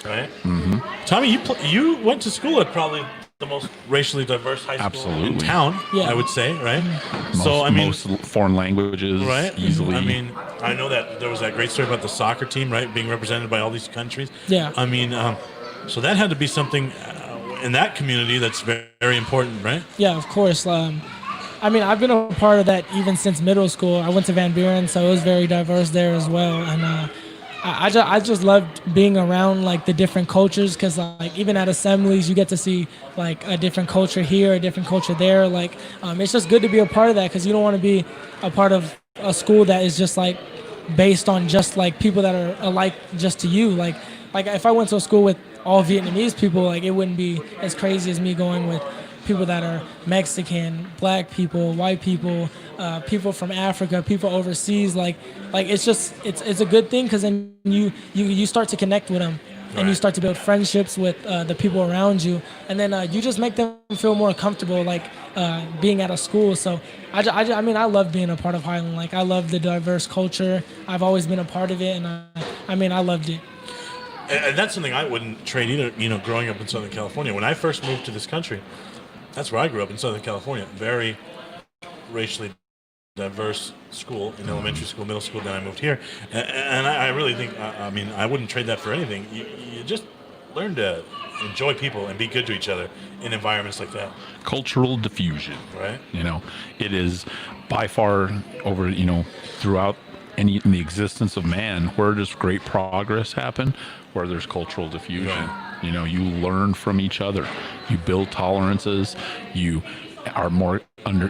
Right? Mm-hmm. Tommy, you went to school at probably the most racially diverse high school Absolutely. in town, Yeah. I would say, right? Most foreign languages, right? easily. I mean, I know that there was that great story about the soccer team, right, being represented by all these countries. Yeah. I mean, so that had to be something in that community that's very, very important, right? Yeah, of course. I mean, I've been a part of that even since middle school. I went to Van Buren, so it was very diverse there as well. And I just loved being around like the different cultures, because like even at assemblies you get to see like a different culture here, a different culture there. Like it's just good to be a part of that, because you don't want to be a part of a school that is just like based on just like people that are alike just to you. Like if I went to a school with all Vietnamese people, like it wouldn't be as crazy as me going with people that are Mexican, black people, white people, people from Africa, people overseas. Like it's a good thing, because then you start to connect with them, and you start to build friendships with the people around you, and then you just make them feel more comfortable, like being at a school. So I mean, I love being a part of Highland. Like I love the diverse culture. I've always been a part of it, and I mean, I loved it. And that's something I wouldn't trade either, growing up in Southern California. When I first moved to this country, that's where I grew up, in Southern California. Very racially diverse school, in elementary school, middle school. Then I moved here. And I really think, I mean, I wouldn't trade that for anything. You just learn to enjoy people and be good to each other in environments like that. Cultural diffusion. Right. It is by far over, throughout in the existence of man, where does great progress happen? Where there's cultural diffusion. Right. You learn from each other. You build tolerances. You are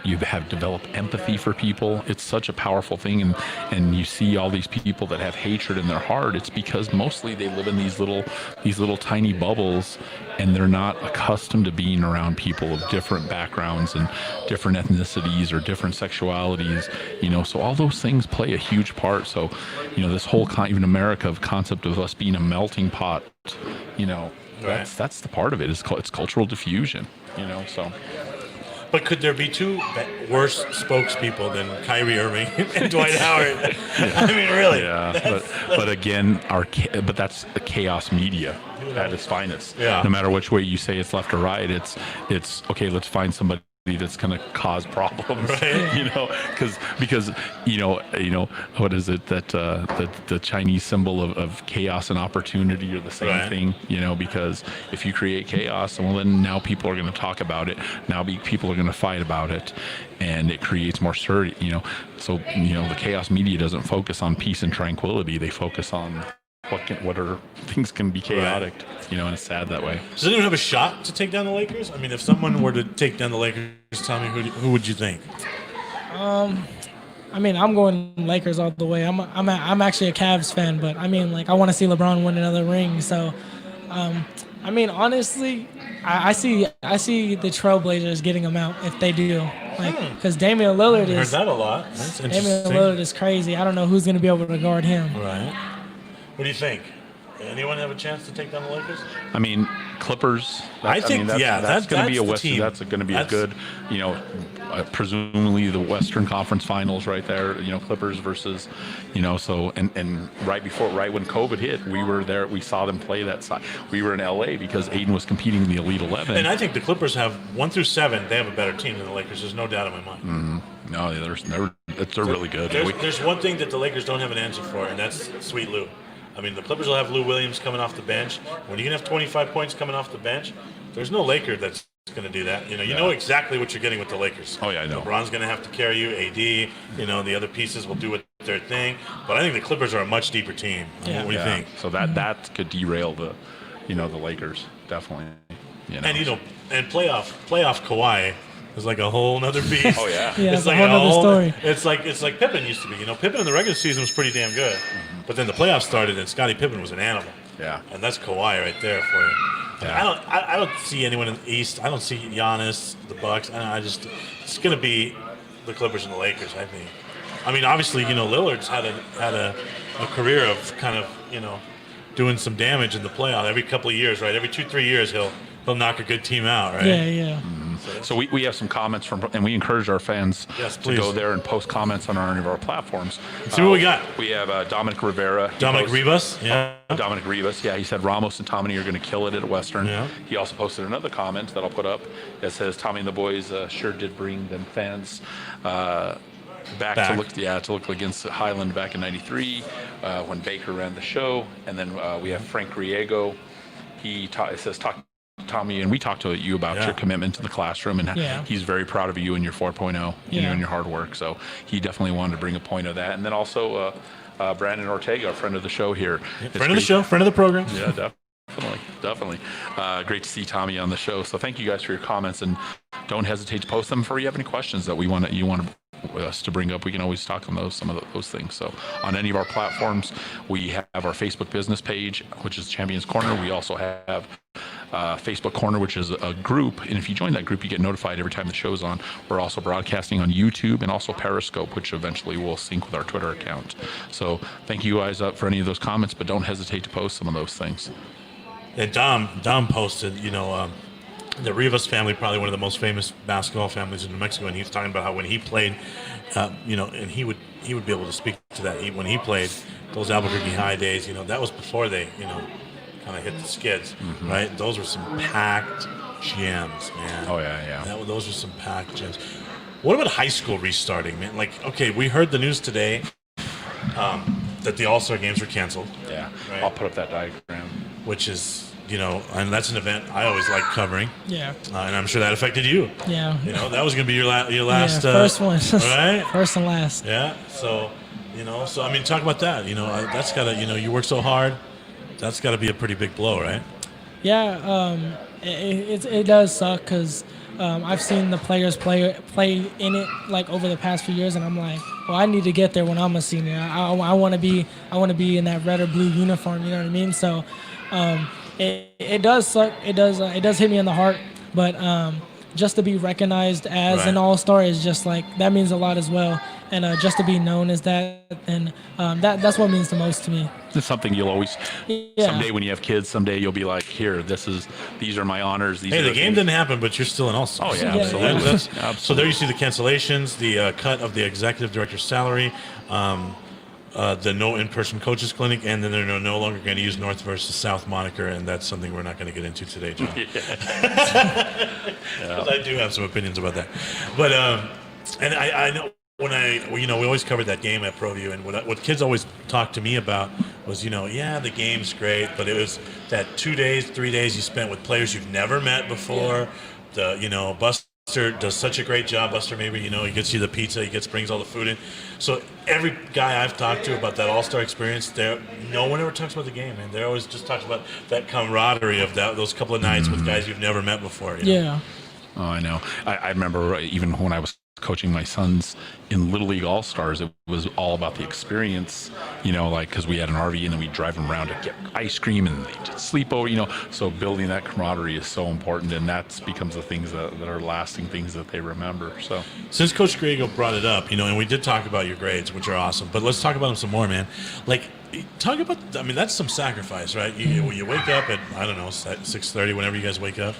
you have developed empathy for people. It's such a powerful thing, and you see all these people that have hatred in their heart. It's because mostly they live in these little tiny bubbles, and they're not accustomed to being around people of different backgrounds and different ethnicities or different sexualities. So all those things play a huge part. So this whole even America of concept of us being a melting pot, that's the part of it. It's cultural diffusion. So. But could there be two worse spokespeople than Kyrie Irving and Dwight Howard? I mean, really. Yeah, but again, but that's the chaos media at its finest. Yeah. No matter which way you say it's left or right, it's okay. Let's find somebody that's going to cause problems, right. because what is it that the Chinese symbol of chaos and opportunity are the same right. thing, because if you create chaos, well, then now people are going to talk about it. Now people are going to fight about it, and it creates more certainty. So the chaos media doesn't focus on peace and tranquility. They focus on what are things can be chaotic, and it's sad that way. Does anyone have a shot to take down the Lakers? I mean, if someone were to take down the Lakers, Tommy, who would you think? I mean, I'm going Lakers all the way. I'm actually a Cavs fan, but I mean, like, I want to see LeBron win another ring. So, I mean, honestly, I see the Trailblazers getting them out if they do. Because Damian Lillard Heard that a lot. That's interesting. Damian Lillard is crazy. I don't know who's going to be able to guard him. Right. What do you think? anyone have a chance to take down the Lakers? I mean, Clippers. I think, that's going to be a the West. team. That's going to be a good, presumably the Western Conference Finals right there. Clippers versus, So and right when COVID hit, we were there. We saw them play that side. We were in LA because Aiden was competing in the Elite 11. And I think the Clippers have 1 through 7. They have a better team than the Lakers. There's no doubt in my mind. Mm-hmm. No, they're really good. There's one thing that the Lakers don't have an answer for, and that's Sweet Lou. I mean, the Clippers will have Lou Williams coming off the bench. When you can have 25 points coming off the bench, there's no Laker that's going to do that. You know exactly what you're getting with the Lakers. Oh, yeah, I know. LeBron's going to have to carry you. AD, the other pieces will do their thing. But I think the Clippers are a much deeper team. What do you think? So that could derail the Lakers, definitely. And playoff Kawhi is like a whole nother beast. Oh yeah, it's like a whole other story. It's like Pippen used to be. Pippen in the regular season was pretty damn good, but then the playoffs started and Scottie Pippen was an animal. Yeah, and that's Kawhi right there for you. Yeah. I don't see anyone in the East. I don't see Giannis, the Bucks. It's going to be the Clippers and the Lakers. I think. I mean, obviously, Lillard's had a career of kind of doing some damage in the playoff every couple of years, right? Every 2-3 years he'll knock a good team out, right? Yeah. Mm-hmm. So we have some comments and we encourage our fans to go there and post comments on any of our platforms. See what we got. We have Dominic Rivera. Dominic Rivas, he said Ramos and Tommy are going to kill it at Western. Yeah. He also posted another comment that I'll put up that says Tommy and the boys sure did bring them fans back to look against Highland back in '93 when Baker ran the show. And then we have Frank Riego. It says Tommy, and we talked to you about your commitment to the classroom, and he's very proud of you and your 4.0 and your hard work. So he definitely wanted to bring a point of that. And then also Brandon Ortega, a friend of the show here. Friend of the show, friend of the program. Yeah, definitely. Great to see Tommy on the show. So thank you guys for your comments, and don't hesitate to post them if you have any questions that you want us to bring up. We can always talk on some of those things. So on any of our platforms, we have our Facebook business page, which is Champions Corner. We also have Facebook Corner, which is a group, and if you join that group, you get notified every time the show's on. We're also broadcasting on YouTube and also Periscope, which eventually will sync with our Twitter account. So thank you guys up for any of those comments, but don't hesitate to post some of those things. And Dom posted, the Rivas family, probably one of the most famous basketball families in New Mexico, and he was talking about how when he played, and he would be able to speak to that. When he played those Albuquerque High days, that was before they, kind of hit the skids, right? Those were some packed gems, man. Oh yeah. Those were some packed gems. What about high school restarting, man? Like, okay, we heard the news today that the All-Star games were canceled. Yeah, right? I'll put up that diagram. Which is, and that's an event I always like covering. Yeah. And I'm sure that affected you. Yeah. That was going to be your last. First one. Right? First and last. Yeah. So, I mean, talk about that. That's got to, you work so hard. That's got to be a pretty big blow, right? Yeah. It does suck because I've seen the players play in it like over the past few years, and I'm like, well, I need to get there when I'm a senior. I want to be in that red or blue uniform. You know what I mean? So. It does suck. It does hit me in the heart. But just to be recognized as an all-star is just like that means a lot as well. And just to be known as that, and that's what means the most to me. It's something you'll always. Someday when you have kids, someday you'll be like, here, these are my honors. The game didn't happen, but you're still an all-star. Oh yeah, absolutely. Absolutely. So there you see the cancellations, the cut of the executive director's salary. The no in-person coaches clinic, and then they're no longer going to use North versus South moniker, and that's something we're not going to get into today, John. Because I do have some opinions about that. But and I know we always covered that game at ProView, and what kids always talked to me about was the game's great, but it was that 2 days, 3 days you spent with players you've never met before. Buster does such a great job. Buster, maybe, he gets you the pizza, brings all the food in. So every guy I've talked to about that All-Star experience, no one ever talks about the game, man. They always just talk about that camaraderie of those couple of nights with guys you've never met before. Yeah. Oh, I know. I remember even when I was coaching my sons in Little League All-Stars, it was all about the experience, like, because we had an RV and then we'd drive them around to get ice cream and they'd sleep over, so building that camaraderie is so important, and that becomes the things that are lasting things that they remember. So since Coach Griego brought it up, and we did talk about your grades, which are awesome, but let's talk about them some more, man. Like, talk about, that's some sacrifice, right? You wake up at, I don't know, 6:30, whenever you guys wake up,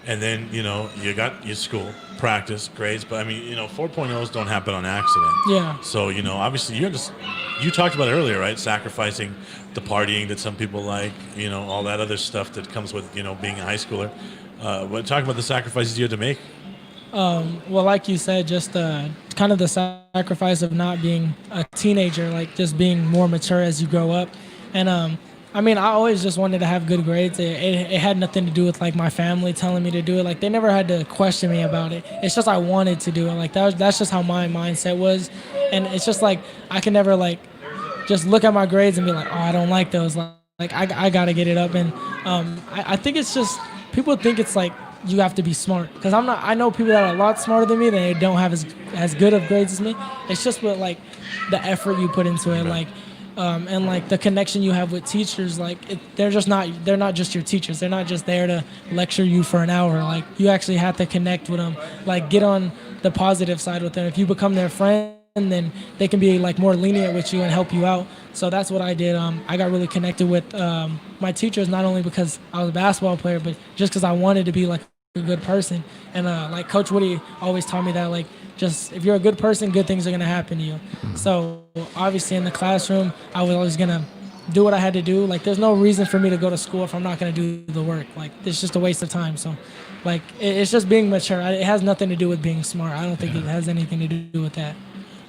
and then, you got your school, practice, grades, but 4.0s don't happen on accident. Yeah. So, obviously you talked about it earlier, right? Sacrificing the partying that some people like, all that other stuff that comes with, being a high schooler. But talk about the sacrifices you had to make. Well, like you said, just kind of the sacrifice of not being a teenager, like just being more mature as you grow up. And I always just wanted to have good grades. It had nothing to do with like my family telling me to do it. Like they never had to question me about it. It's just I wanted to do it. Like that's just how my mindset was. And it's just like I can never like just look at my grades and be like, oh, I don't like those. Like I gotta get it up. And I think it's just people think it's like you have to be smart, because I'm not. I know people that are a lot smarter than me that they don't have as good of grades as me. It's just with like the effort you put into it, like. And like the connection you have with teachers, like they're not just your teachers. They're not just there to lecture you for an hour. Like you actually have to connect with them, like get on the positive side with them. If you become their friend, then they can be like more lenient with you and help you out. So that's what I did. I got really connected with my teachers, not only because I was a basketball player, but just because I wanted to be like a good person. And like Coach Woody always taught me that, like, just if you're a good person, good things are going to happen to you. So obviously in the classroom, I was always going to do what I had to do. Like there's no reason for me to go to school if I'm not going to do the work. Like it's just a waste of time. So like it's just being mature. It has nothing to do with being smart. I don't think it has anything to do with that.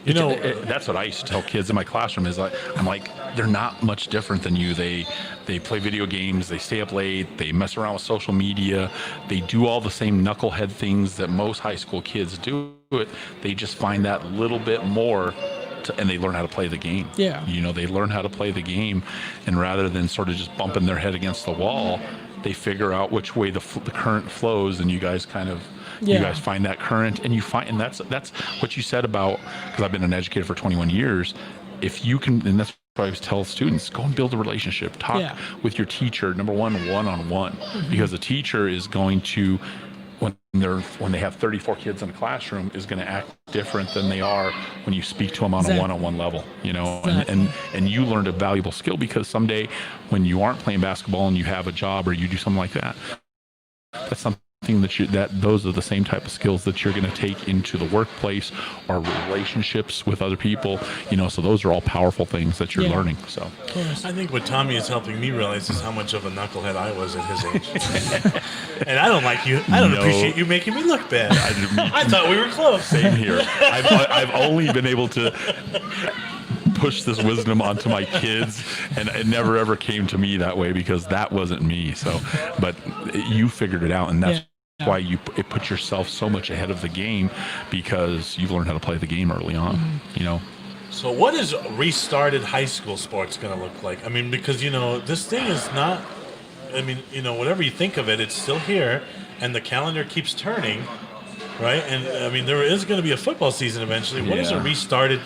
That's what I used to tell kids in my classroom is I'm like, they're not much different than you. They play video games, they stay up late, they mess around with social media, they do all the same knucklehead things that most high school kids do. They just find that little bit more and they learn how to play the game. Yeah. They learn how to play the game, and rather than sort of just bumping their head against the wall, they figure out which way the current flows, and you guys kind of you guys find that current, and and that's what you said about, because I've been an educator for 21 years. If you can, and that's what I always tell students, go and build a relationship. Talk with your teacher, number one-on-one, because the teacher is going to, when they have 34 kids in a classroom, is going to act different than they are when you speak to them on a one-on-one level, and you learned a valuable skill, because someday when you aren't playing basketball and you have a job or you do something like that, that's something that those are the same type of skills that you're going to take into the workplace or relationships with other people, so those are all powerful things that you're learning. So I think what Tommy is helping me realize is how much of a knucklehead I was at his age. And I don't like you. I don't appreciate you making me look bad. I thought we were close. Same here. I've only been able to push this wisdom onto my kids, and it never ever came to me that way, because that wasn't me. So, but you figured it out, and that's why it put yourself so much ahead of the game, because you've learned how to play the game early on. So what is restarted high school sports going to look like? Because this thing is not. Whatever you think of it, it's still here, and the calendar keeps turning, right? And there is going to be a football season eventually. What does a restarted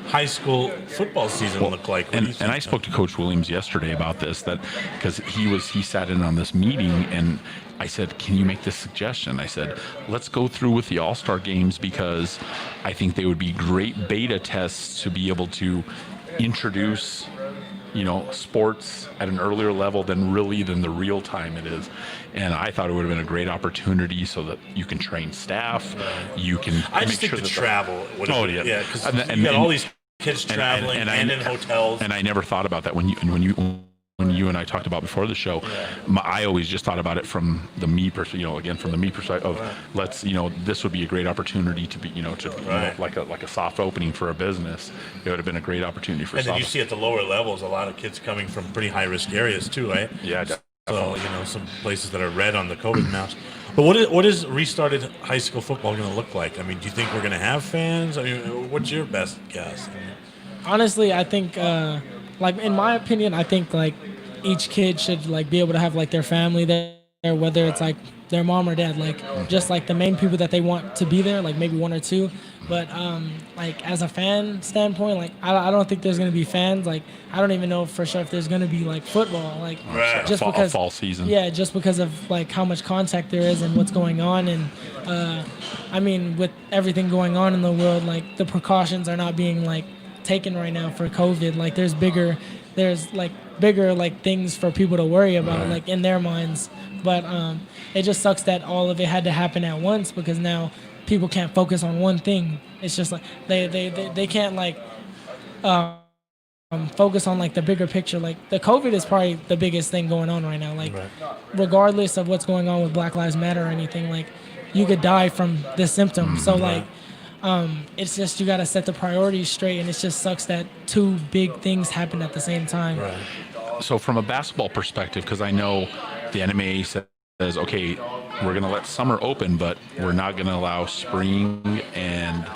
high school football season look like? And I spoke to Coach Williams yesterday about this, because he sat in on this meeting, and I said, can you make this suggestion? I said, let's go through with the All-Star games, because I think they would be great beta tests to be able to introduce sports at an earlier level than the real time it is. And I thought it would have been a great opportunity so that you can train staff, you can I just think the travel would have been, because you got all these kids traveling and in hotels. And I never thought about that when you and I talked about before the show. I always just thought about it from the me perspective of let's, this would be a great opportunity to be, like a soft opening for a business. It would have been a great opportunity for. And then you see at the lower levels a lot of kids coming from pretty high risk areas too, right? Yeah. So some places that are red on the COVID maps. But what is restarted high school football going to look like? Do you think we're going to have fans? What's your best guess? Honestly, I think. In my opinion, I think like each kid should like be able to have like their family there, whether it's like their mom or dad, like just like the main people that they want to be there, like maybe one or two. But like as a fan standpoint, like I don't think there's gonna be fans. Like I don't even know for sure if there's gonna be like football. Like Right. just a because fall season. Yeah, just because of like how much contact there is and what's going on, and I mean with everything going on in the world, like the precautions are not being like taken right now for COVID. Like there's like bigger like things for people to worry about like in their minds. But it just sucks that all of it had to happen at once because now people can't focus on one thing. It's just like they can't like focus on like the bigger picture. Like the COVID is probably the biggest thing going on right now. Like regardless of what's going on with Black Lives Matter or anything, like you could die from this symptom. So like it's just you got to set the priorities straight, and it just sucks that two big things happen at the same time. Right. So from a basketball perspective, because I know the NMA says, okay, we're going to let summer open, but we're not going to allow spring and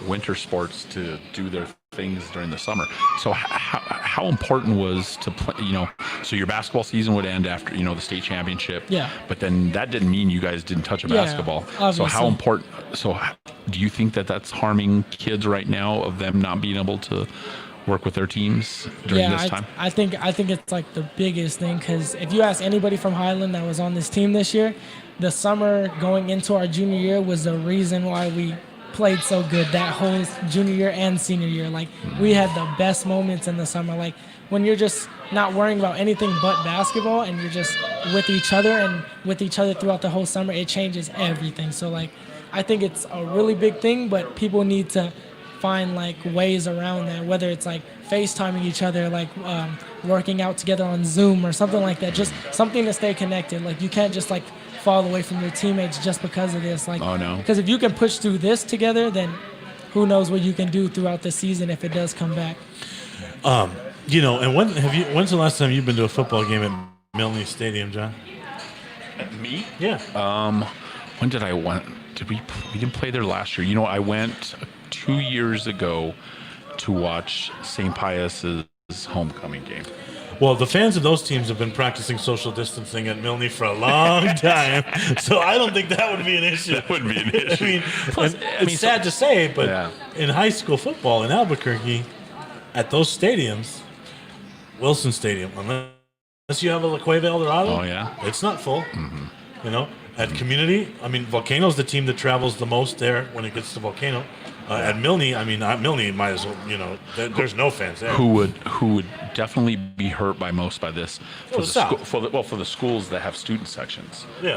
winter sports to do their things during the summer. So how important was to play, so your basketball season would end after, the state championship. Yeah. But then that didn't mean you guys didn't touch a Yeah, basketball. So obviously. how important, do you think that that's harming kids right now of them not being able to work with their teams during this time? I think it's like the biggest thing because if you ask anybody from Highland that was on this team this year, the summer going into our junior year was the reason why we played so good that whole junior year and senior year. Like we had the best moments in the summer. Like when you're just not worrying about anything but basketball and you're just with each other and with each other throughout the whole summer, it changes everything. So like I think it's a really big thing, but people need to find like ways around that, whether it's like FaceTiming each other, like working out together on Zoom or something like that, just something to stay connected. Like you can't just like fall away from your teammates just because of this. Like, oh no, because if you can push through this together, then who knows what you can do throughout the season if it does come back. And when's the last time you've been to a football game at Milne Stadium, John? Me? Yeah. When did I went? We didn't play there last year. I went 2 years ago to watch St. Pius's homecoming game. Well, the fans of those teams have been practicing social distancing at Milne for a long time, so I don't think that would be an issue. That wouldn't be an issue. It's sad to say, but in high school football in Albuquerque, at those stadiums, Wilson Stadium, unless you have a La Cueva El Dorado, it's not full. Mm-hmm. At Community, Volcano's the team that travels the most there when it gets to Volcano. At Milne, Milne might as well, there's no fans there. Who would definitely be hurt by this for the schools that have student sections. Yeah.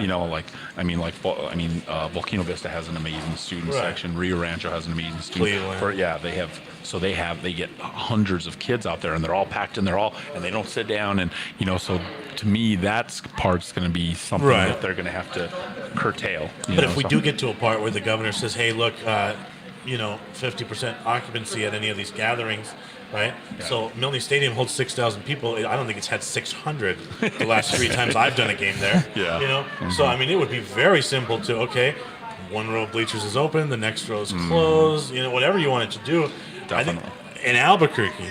Volcano Vista has an amazing student section. Rio Rancho has an amazing student. Cleveland. They get hundreds of kids out there, and they're all packed, and they don't sit down, and so to me that part's going to be something that they're going to have to curtail. But if we do get to a part where the governor says, hey, look, 50% occupancy at any of these gatherings, right? Yeah. So Milne Stadium holds 6,000 people. I don't think it's had 600 the last 3 times I've done a game there. Yeah. Mm-hmm. So it would be very simple to one row of bleachers is open, the next row is closed. Whatever you wanted to do. Definitely. I think in Albuquerque,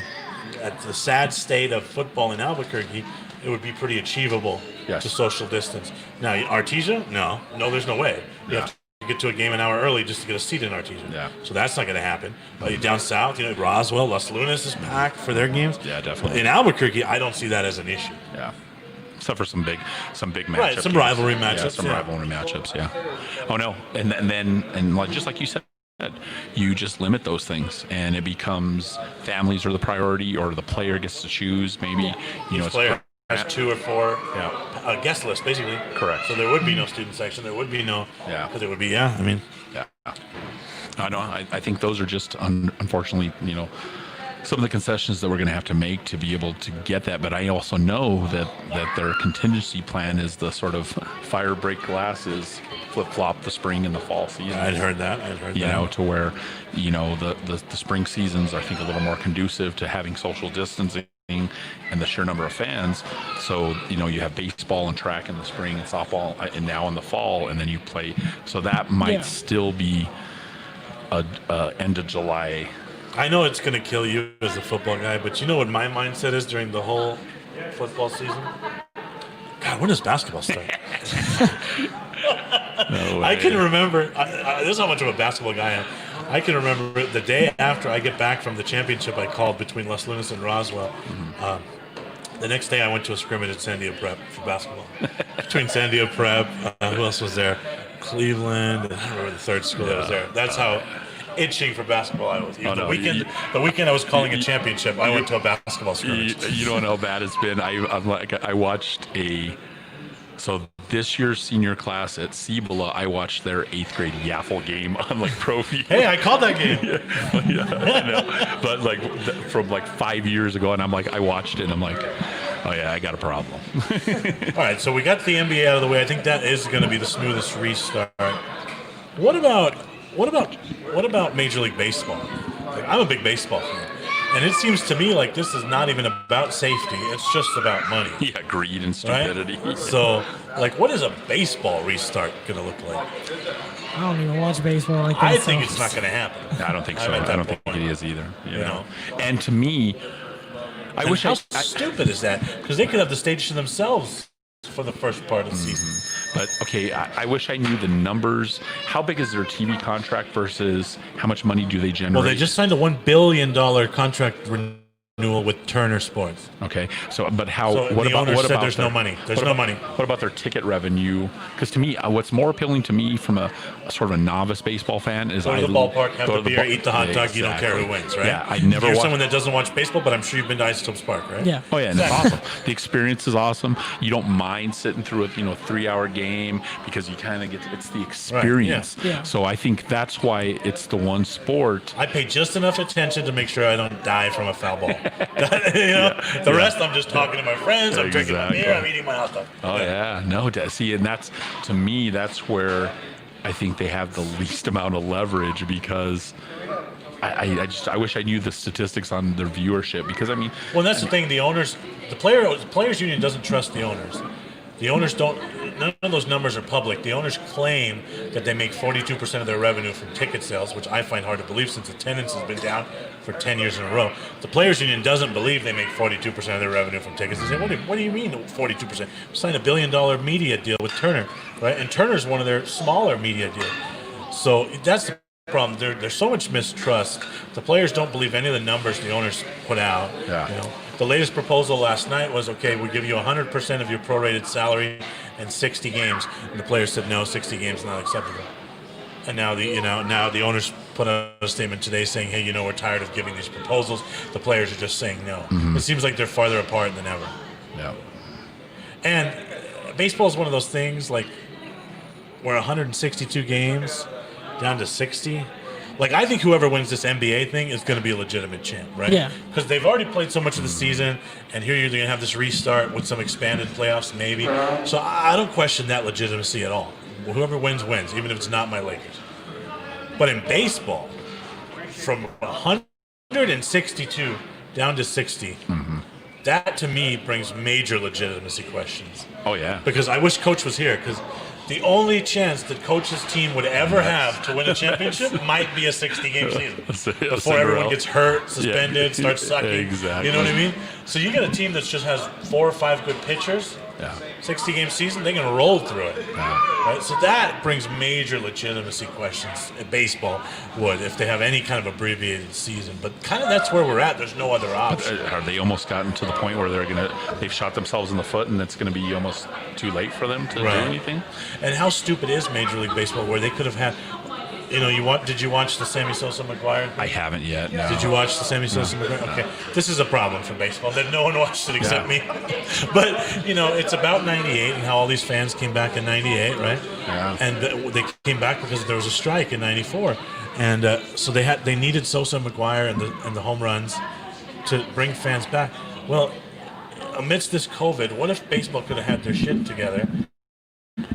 at the sad state of football in Albuquerque, it would be pretty achievable to social distance. Now, Artesia, no, there's no way. You have to get to a game an hour early just to get a seat in Artesia. Yeah. So that's not going to happen. Down south, Roswell, Las Lunas is packed for their games. Yeah, definitely. In Albuquerque, I don't see that as an issue. Yeah. Except for some big matchups. Right, some rivalry matchups. Yeah, rivalry matchups, yeah. Oh, no. And then just like you said, you just limit those things, and it becomes families are the priority, or the player gets to choose. Maybe, each player has 2 or 4 guest list, basically. Correct. So there would be no student section. There would be no. Yeah. Because it would be. Yeah. I know. I think those are just unfortunately, some of the concessions that we're going to have to make to be able to get that. But I also know that their contingency plan is the sort of fire break glasses, flip flop the spring and the fall season. I'd heard that. To where, the spring seasons I think a little more conducive to having social distancing and the sheer number of fans. So you have baseball and track in the spring, and softball and now in the fall, and then you play. So that might still be a end of July. I know it's going to kill you as a football guy, but you know what my mindset is during the whole football season? God, when does basketball start? No way. I can remember. This is how much of a basketball guy I am. I can remember the day after I get back from the championship I called between Las Lunas and Roswell. The next day I went to a scrimmage at Sandia Prep for basketball. Between Sandia Prep, who else was there? Cleveland, and I don't remember the third school that was there. That's how itching for basketball I was. Even the weekend I was calling a championship, I went to a basketball scrimmage. You don't know how bad it's been. I watched so this year's senior class at Cibola, I watched their 8th grade Yaffle game on like ProView. Hey, I called that game. I know. But like from like 5 years ago, and I'm like, I watched it, and I'm like, oh yeah, I got a problem. All right, so we got the NBA out of the way. I think that is going to be the smoothest restart. What about Major League Baseball? Like, I'm a big baseball fan. And it seems to me like this is not even about safety. It's just about money. Yeah, greed and stupidity. Right? So, like, what is a baseball restart going to look like? I don't even watch baseball like that. I think it's not going to happen. I don't think so. I don't think it is either. You know? know? And to me, how stupid is that? Because they could have the stage to themselves for the first part of the season. But, okay, I wish I knew the numbers. How big is their TV contract versus how much money do they generate? Well, they just signed a $1 billion contract renewal with Turner Sports. Okay, so but how? So what the about? owner What said about there's no money. There's no money. What about their ticket revenue? Because to me, what's more appealing to me from a sort of a novice baseball fan is go to the ballpark, have the beer, eat the hot dog. Exactly. You don't care who wins, right? Yeah, I never. You're watched... someone that doesn't watch baseball, but I'm sure you've been to Isotopes Park, right? Yeah. Oh yeah, and it's awesome. The experience is awesome. You don't mind sitting through a 3-hour game because you kind of it's the experience. Right, yeah. So I think that's why it's the one sport. I pay just enough attention to make sure I don't die from a foul ball. The rest I'm just talking to my friends. I'm drinking my beer. I'm eating my hot dog. Oh yeah, no, see, and that's to me, that's where I think they have the least amount of leverage because I wish I knew the statistics on their viewership because I mean. Well, that's the thing. The players union doesn't trust the owners. The owners don't. None of those numbers are public. The owners claim that they make 42% of their revenue from ticket sales, which I find hard to believe since attendance has been down for 10 years in a row. The players union doesn't believe they make 42% of their revenue from tickets. They say, what do you mean 42%? We signed a $1 billion media deal with Turner, right? And Turner's one of their smaller media deals. So that's the problem. There's so much mistrust. The players don't believe any of the numbers the owners put out. Yeah. The latest proposal last night was, okay, we'll give you 100% of your prorated salary and 60 games. And the players said, no, 60 games is not acceptable. And now the owners put out a statement today saying, hey, we're tired of giving these proposals. The players are just saying no. It seems like they're farther apart than ever. Yeah. And baseball is one of those things, like, we're 162 games down to 60. Like, I think whoever wins this NBA thing is going to be a legitimate champ, right? Yeah. Because they've already played so much of the season, and here you're going to have this restart with some expanded playoffs, maybe. So I don't question that legitimacy at all. Whoever wins, even if it's not my Lakers. But in baseball, from 162 down to 60, that to me brings major legitimacy questions. Oh, yeah. Because I wish Coach was here, because the only chance that Coach's team would ever have to win a championship might be a 60-game season. Before everyone gets hurt, suspended, starts sucking. Exactly. You know what I mean? So you get a team that just has 4 or 5 good pitchers, 60-game season, they can roll through it. Right? So that brings major legitimacy questions. Baseball would, if they have any kind of abbreviated season. But kind of that's where we're at. There's no other option. Are they almost gotten to the point where they've shot themselves in the foot and it's going to be almost too late for them to do anything? And how stupid is Major League Baseball where they could have had, did you watch the Sammy Sosa McGuire thing? I haven't yet, no. Did you watch the Sammy Sosa McGuire? Okay. This is a problem for baseball that no one watched it except me. But, it's about 98 and how all these fans came back in 98, right? Yeah. And they came back because there was a strike in 94. And so they needed Sosa McGuire and the home runs to bring fans back. Well, amidst this COVID, what if baseball could have had their shit together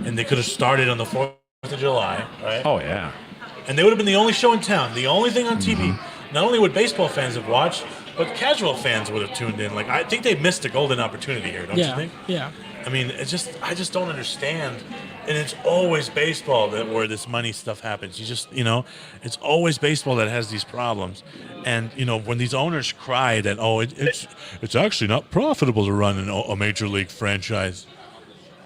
and they could have started on the 4th of July, right? Oh, yeah. And they would have been the only show in town, the only thing on TV. Not only would baseball fans have watched, but casual fans would have tuned in. Like, I think they missed a golden opportunity here, don't you think? Yeah. I mean, I just don't understand. And it's always baseball where this money stuff happens. It's always baseball that has these problems. And, when these owners cry that, it's actually not profitable to run a major league franchise.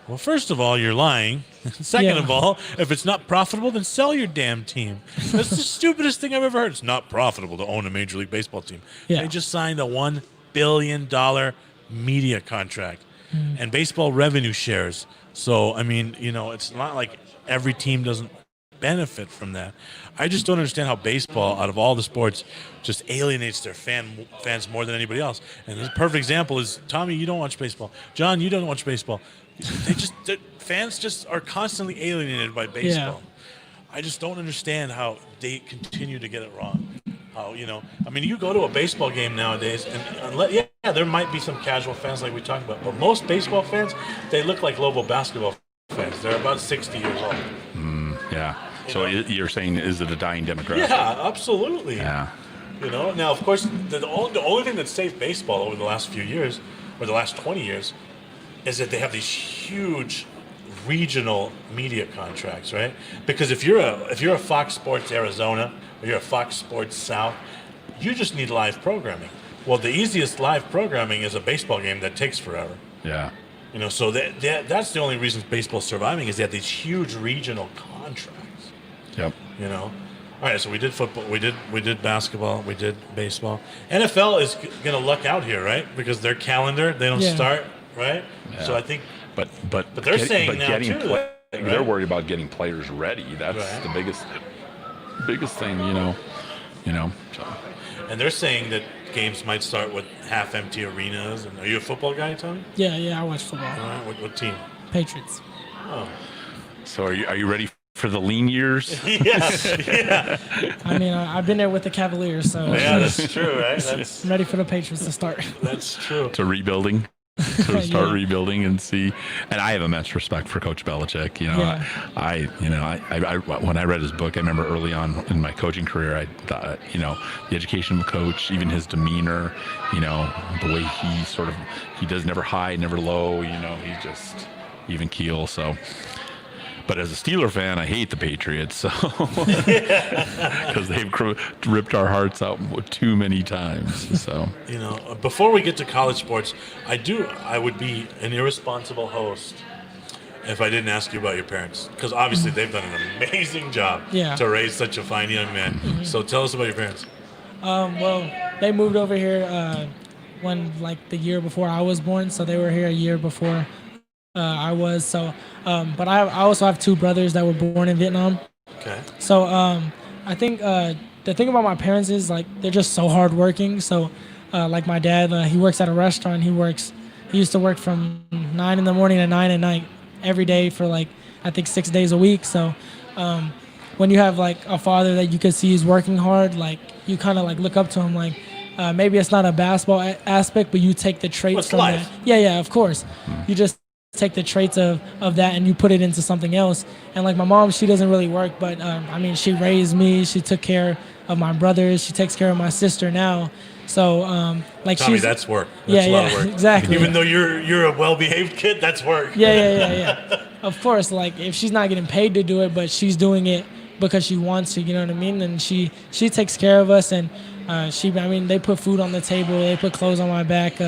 Well, first of all, you're lying. Second Yeah. of all, if it's not profitable, then sell your damn team. That's the stupidest thing I've ever heard. It's not profitable to own a Major League Baseball team. Yeah. They just signed a $1 billion media contract and baseball revenue shares. So, I mean, it's not like every team doesn't benefit from that. I just don't understand how baseball, out of all the sports, just alienates their fans more than anybody else. And the perfect example is Tommy. You don't watch baseball. John, you don't watch baseball. Fans just are constantly alienated by baseball. I just don't understand how they continue to get it wrong. How you go to a baseball game nowadays, and there might be some casual fans like we talked about, but most baseball fans, they look like Lobo basketball fans. They're about 60 years old. Yeah. So you're saying, is it a dying demographic? Yeah, absolutely. Yeah. Now of course the only thing that saved baseball over the last few years, or the last 20 years, is that they have these huge regional media contracts, right? Because if you're a Fox Sports Arizona or you're a Fox Sports South, you just need live programming. Well, the easiest live programming is a baseball game that takes forever. Yeah. So that's the only reason baseball's surviving, is they have these huge regional contracts. Yep. All right, so we did football, we did basketball, we did baseball. NFL is going to luck out here, right? Because their calendar, they don't start, right? Yeah. So I think, But they're saying now too, right? They're worried about getting players ready. That's Right. the biggest thing, So. And they're saying that games might start with half-empty arenas. And are you a football guy, Tony? Yeah, I watch football. What team? Patriots. Oh, So are you ready for the lean years? yeah. I mean, I've been there with the Cavaliers, so Yeah, that's true, right? I'm ready for the Patriots to start. That's true. To rebuilding. To start Yeah. rebuilding and see, and I have immense respect for Coach Belichick. Yeah. I when I read his book, I remember early on in my coaching career, I thought, the education of a coach, even his demeanor, the way he does never high, never low, he's just even keel. So, but as a Steeler fan, I hate the Patriots, so because they've ripped our hearts out too many times. So, Before we get to college sports, I would be an irresponsible host if I didn't ask you about your parents, because obviously they've done an amazing job to raise such a fine young man. So tell us about your parents. Well, they moved over here the year before I was born, so they were here a year before I was. So, but I also have two brothers that were born in Vietnam. Okay. So I think the thing about my parents is they're just so hardworking. So like my dad, he works at a restaurant. He used to work from 9 in the morning to 9 at night every day for I think 6 days a week. So when you have a father that you can see is working hard, you kind of look up to him. Maybe it's not a basketball aspect, but you take the traits from life. that. Yeah, of course. You just take the traits of that and you put it into something else. And my mom, she doesn't really work, but she raised me. She took care of my brothers. She takes care of my sister now. So Tommy, that's work. That's a lot of work. Exactly. Even though you're a well-behaved kid, that's work. Yeah. Of course, if she's not getting paid to do it, but she's doing it because she wants to, you know what I mean? And she takes care of us, and they put food on the table, they put clothes on my back.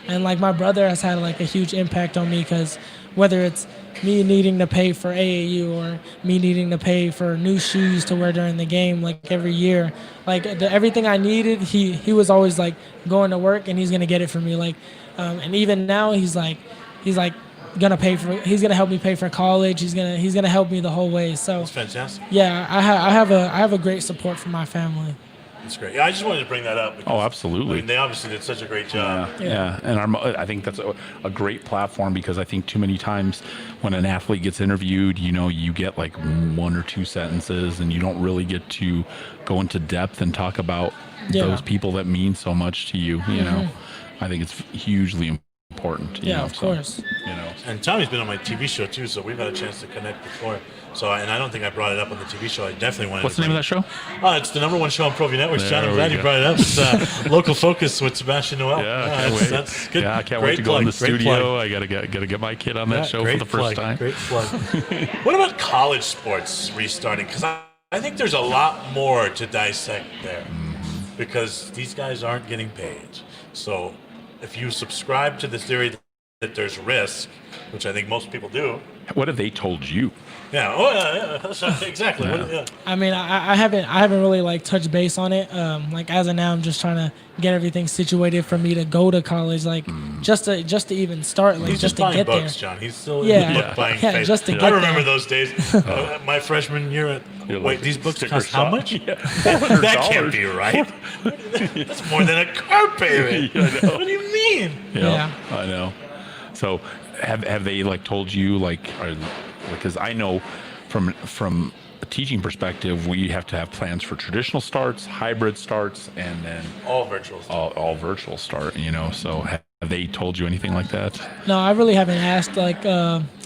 And my brother has had a huge impact on me, because whether it's me needing to pay for AAU or me needing to pay for new shoes to wear during the game every year, everything I needed, he was always going to work, and he's gonna get it for me. And even now he's gonna help me pay for college. He's gonna help me the whole way. So That's fantastic. yeah, I have a great support from my family. That's great. Yeah, I just wanted to bring that up. Because, oh, absolutely. they obviously did such a great job. Yeah. And I think that's a great platform, because I think too many times when an athlete gets interviewed, you get 1 or 2 sentences, and you don't really get to go into depth and talk about those people that mean so much to you. I think it's hugely important. Of course. And Tommy's been on my TV show too, so we've had a chance to connect before. So, and I don't think I brought it up on the TV show. I definitely wanted. What's to the name of that show? It's the #1 show on ProView Networks. John, I'm There glad we you go. brought it up. It's Local Focus with Sebastian Noel. Yeah, I can't wait. That's good. Yeah, I can't Great wait to go plug. in the Great studio. plug. I gotta get my kid on that show for Great the first plug. time. Great plug. What about college sports restarting? Because I think there's a lot more to dissect there, because these guys aren't getting paid. So if you subscribe to the theory that there's risk, which I think most people do. What have they told you? Yeah. Oh, yeah. That's exactly. Yeah. Yeah. I mean, I haven't really like touched base on it. Like as of now, I'm just trying to get everything situated for me to go to college. Like just to even start. Like He's just to buying get books, there. John. He's still Yeah. in the book buying Yeah, phase. just to I get remember there. those days. My freshman year. You're Wait, like, these books sticker cost how shock. much? Yeah. That can't be right. That's more than a car payment. Yeah, I know. What do you mean? Yeah. I know. So have they like told you like, because I know from a teaching perspective, we have to have plans for traditional starts, hybrid starts, and then All virtual. all virtual start. So have they told you anything like that? No, I really haven't asked like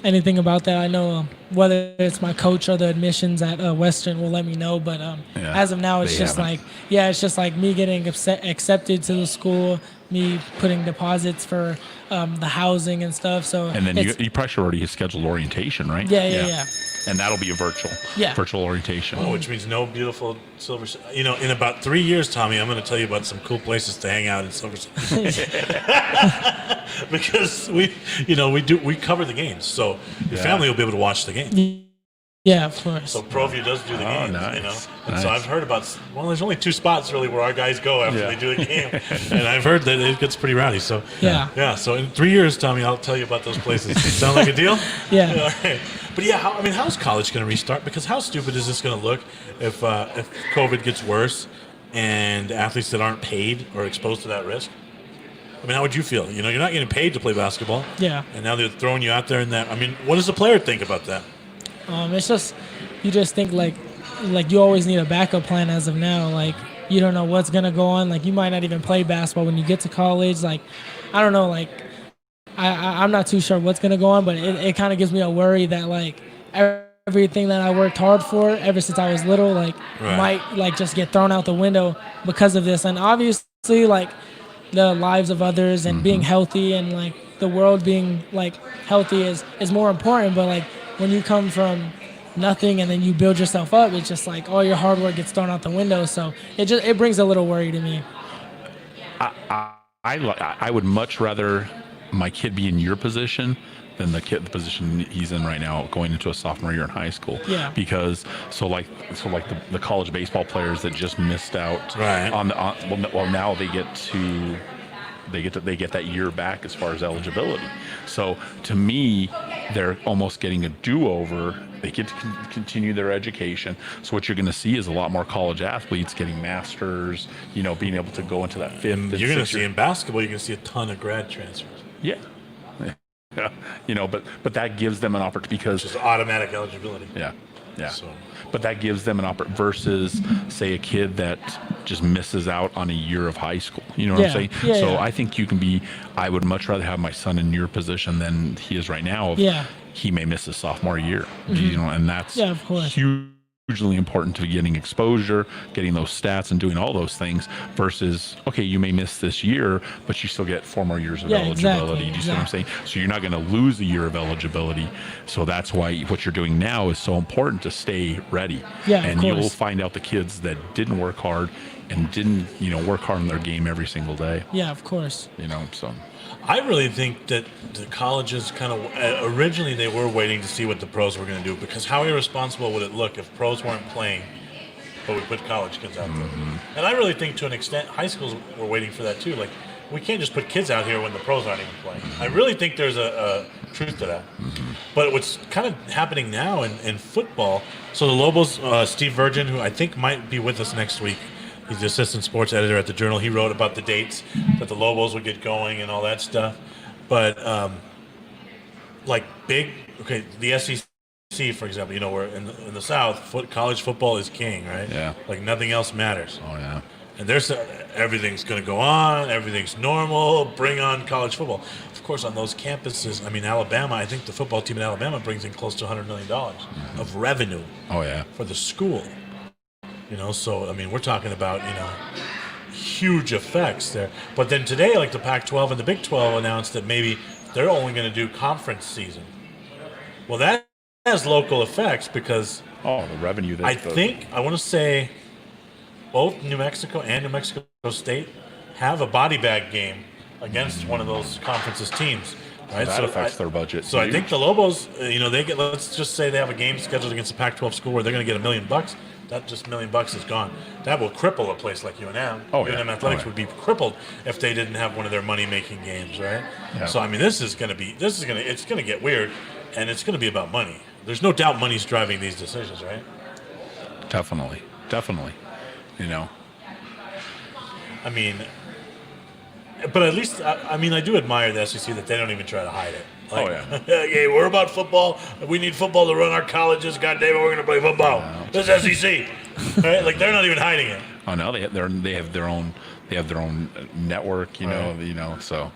anything about that. I know whether it's my coach or the admissions at Western will let me know. But as of now, it's They just haven't. it's just like me getting accepted to the school, me putting deposits for the housing and stuff. So And then you probably should already scheduled orientation, right? Yeah. And that'll be a virtual orientation. Oh, which means no beautiful Silver City. In about 3 years, Tommy, I'm going to tell you about some cool places to hang out in Silver City. Because we cover the games, so your family will be able to watch the game. Yeah, of course. So ProView does do the games, nice. And Nice. so I've heard about. Well, there's only 2 spots really where our guys go after they do the game, and I've heard that it gets pretty rowdy. So Yeah. So in 3 years, Tommy, I'll tell you about those places. Sound like a deal? Yeah. All right. But how's college going to restart? Because how stupid is this going to look if COVID gets worse and athletes that aren't paid are exposed to that risk? I mean, how would you feel? You're not getting paid to play basketball. Yeah. And now they're throwing you out there in that. I mean, what does the player think about that? It's just you just think like you always need a backup plan as of now. Like you don't know what's gonna go on. Like you might not even play basketball when you get to college. Like I don't know. Like I'm not too sure what's gonna go on, but it kind of gives me a worry that like everything that I worked hard for ever since I was little like might like just get thrown out the window because of this. And obviously like the lives of others and being healthy and like the world being like healthy is more important. But like when you come from nothing and then you build yourself up, it's just like all your hard work gets thrown out the window. So it brings a little worry to me. I would much rather my kid be in your position than the position he's in right now, going into a sophomore year in high school. Yeah. Because like the college baseball players that just missed out on now they get that year back as far as eligibility. So to me, they're almost getting a do-over. They get to continue their education. So what you're going to see is a lot more college athletes getting masters, being able to go into that fifth. And you're going to see in basketball, you're going to see a ton of grad transfers. Yeah. But that gives them an opportunity because Just automatic eligibility. Yeah. So. But that gives them an opportunity versus, say, a kid that just misses out on a year of high school. You know what I'm saying? Yeah, so yeah. I think I would much rather have my son in your position than he is right now. Yeah. He may miss his sophomore year, and that's of course. hugely important to getting exposure, getting those stats and doing all those things versus, okay, you may miss this year, but you still get 4 more years of eligibility. Do you see what I'm saying? So you're not going to lose a year of eligibility. So that's why what you're doing now is so important to stay ready. Yeah, of and course. you'll find out the kids that didn't work hard and didn't, work hard on their game every single day. Yeah, of course. So. I really think that the colleges kind of originally they were waiting to see what the pros were going to do, because how irresponsible would it look if pros weren't playing, but we put college kids out there? And I really think to an extent high schools were waiting for that too. Like we can't just put kids out here when the pros aren't even playing. I really think there's a truth to that. But what's kind of happening now in football, so the Lobos, Steve Virgin, who I think might be with us next week, he's the assistant sports editor at the Journal. He wrote about the dates that the Lobos would get going and all that stuff. But the SEC, for example, where in the South, college football is king, right? Yeah. Like nothing else matters. Oh yeah. And there's everything's going to go on. Everything's normal. Bring on college football. Of course, on those campuses, I mean, Alabama, I think the football team in Alabama brings in close to $100 million of revenue Oh yeah. for the school. So, I mean, we're talking about, huge effects there. But then today, like the Pac-12 and the Big 12 announced that maybe they're only going to do conference season. Well, that has local effects because Oh, the revenue that I want to say both New Mexico and New Mexico State have a body bag game against one of those conferences teams. right? That affects their budget. So I think the Lobos, they get. Let's just say they have a game scheduled against a Pac-12 school where they're going to get $1 million. That just $1 million is gone. That will cripple a place like UNM. Oh, yeah. UNM Athletics would be crippled if they didn't have one of their money-making games, right? Yeah. So I mean, it's going to get weird, and it's going to be about money. There's no doubt money's driving these decisions, right? Definitely. I mean, but at least I do admire the SEC that they don't even try to hide it. Like, hey, we're about football. We need football to run our colleges. God damn it, we're going to play football. This is SEC, right? Like they're not even hiding it. Oh no, they have their own network, So,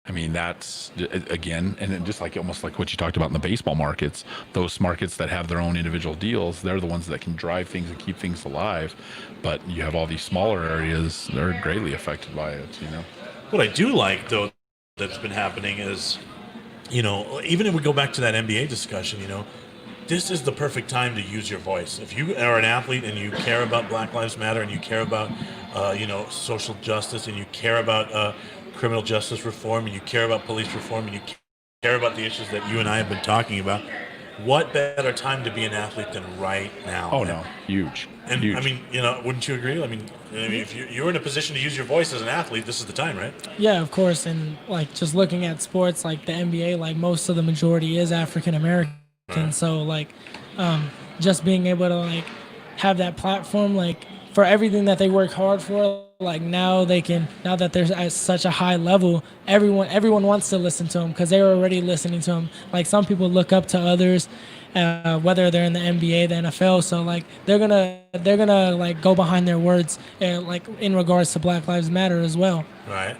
I mean, that's again, and then just like almost like what you talked about in the baseball markets, those markets that have their own individual deals, they're the ones that can drive things and keep things alive. But you have all these smaller areas that are greatly affected by it. What I do like though that's been happening is, even if we go back to that NBA discussion, this is the perfect time to use your voice. If you are an athlete and you care about Black Lives Matter and you care about, social justice and you care about criminal justice reform and you care about police reform and you care about the issues that you and I have been talking about, what better time to be an athlete than right now? Oh, no. Huge. And Huge. I mean, wouldn't you agree? I mean, if you're in a position to use your voice as an athlete, this is the time, right? Yeah, of course. And like just looking at sports like the NBA, like most of the majority is African American. Right. So like just being able to like have that platform, like for everything that they work hard for, like now that they're at such a high level, everyone wants to listen to them because they're already listening to them. Like some people look up to others, whether they're in the NBA, the NFL. So like they're gonna like go behind their words, like in regards to Black Lives Matter as well. Right.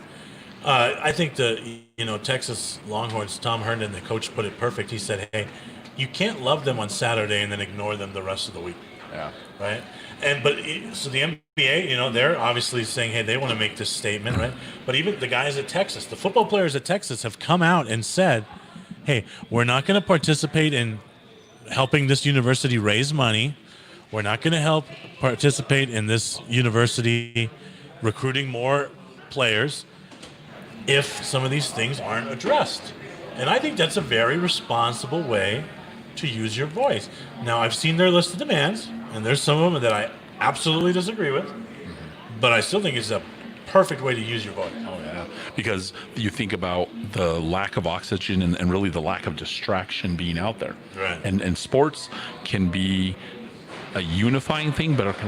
I think the Texas Longhorns, Tom Herndon, the coach, put it perfect. He said, "Hey, you can't love them on Saturday and then ignore them the rest of the week." Yeah. Right. So the NBA, they're obviously saying, hey, they want to make this statement, right? But even the guys at Texas, the football players at Texas have come out and said, hey, we're not going to participate in helping this university raise money. We're not going to participate in this university recruiting more players if some of these things aren't addressed. And I think that's a very responsible way to use your voice. Now, I've seen their list of demands, and there's some of them that I absolutely disagree with, but I still think it's a perfect way to use your voice. Oh, yeah. Because you think about the lack of oxygen and really the lack of distraction being out there. Right. And sports can be a unifying thing, but it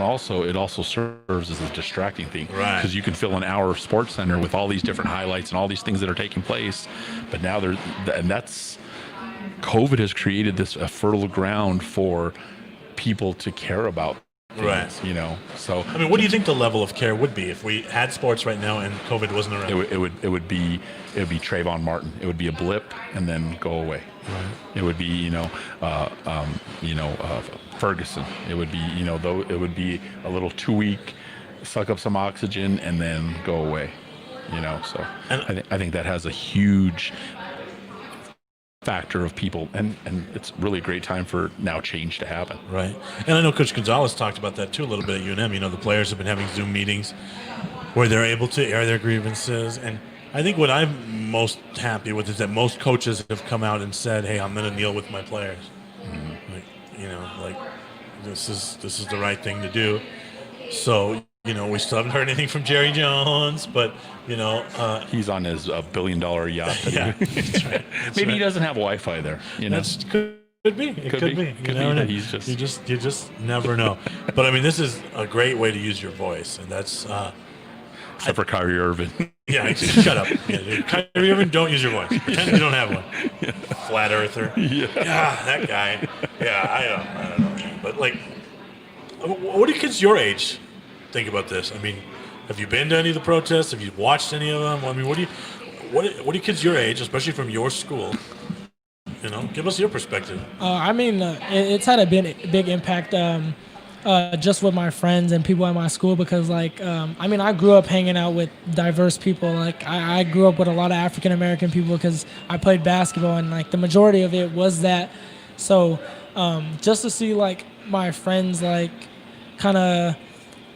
also serves as a distracting thing. Right. Because you can fill an hour of Sports Center with all these different highlights and all these things that are taking place, but now COVID has created a fertile ground for people to care about things, right. So I mean, what do you think the level of care would be if we had sports right now and COVID wasn't around? It would be Trayvon Martin. It would be a blip and then go away. Right. It would be Ferguson. It would be it would be a little 2 week, suck up some oxygen and then go away. So I think that has a huge factor of people, and it's really a great time for now change to happen. Right. And I know Coach Gonzalez talked about that too a little bit at UNM. The players have been having Zoom meetings where they're able to air their grievances. And I think what I'm most happy with is that most coaches have come out and said, hey, I'm going to kneel with my players. Mm-hmm. Like this is the right thing to do. So, we still haven't heard anything from Jerry Jones, but, he's on his $1 billion yacht. Yeah, that's right. Maybe he doesn't have Wi-Fi there. That's could be. It could be. You just never know. But I mean, this is a great way to use your voice, and that's except for Kyrie Irving. Yeah, shut up. Yeah, Kyrie Irving, don't use your voice. Pretend you don't have one. Yeah. Flat earther. Yeah, that guy. Yeah, I don't know. But like, what do kids your age think about this? I mean, have you been to any of the protests? Have you watched any of them? I mean, what do kids your age, especially from your school, give us your perspective. It's had a big impact just with my friends and people at my school because, I grew up hanging out with diverse people. Like, I grew up with a lot of African American people because I played basketball, and the majority of it was that. So just to see my friends kind of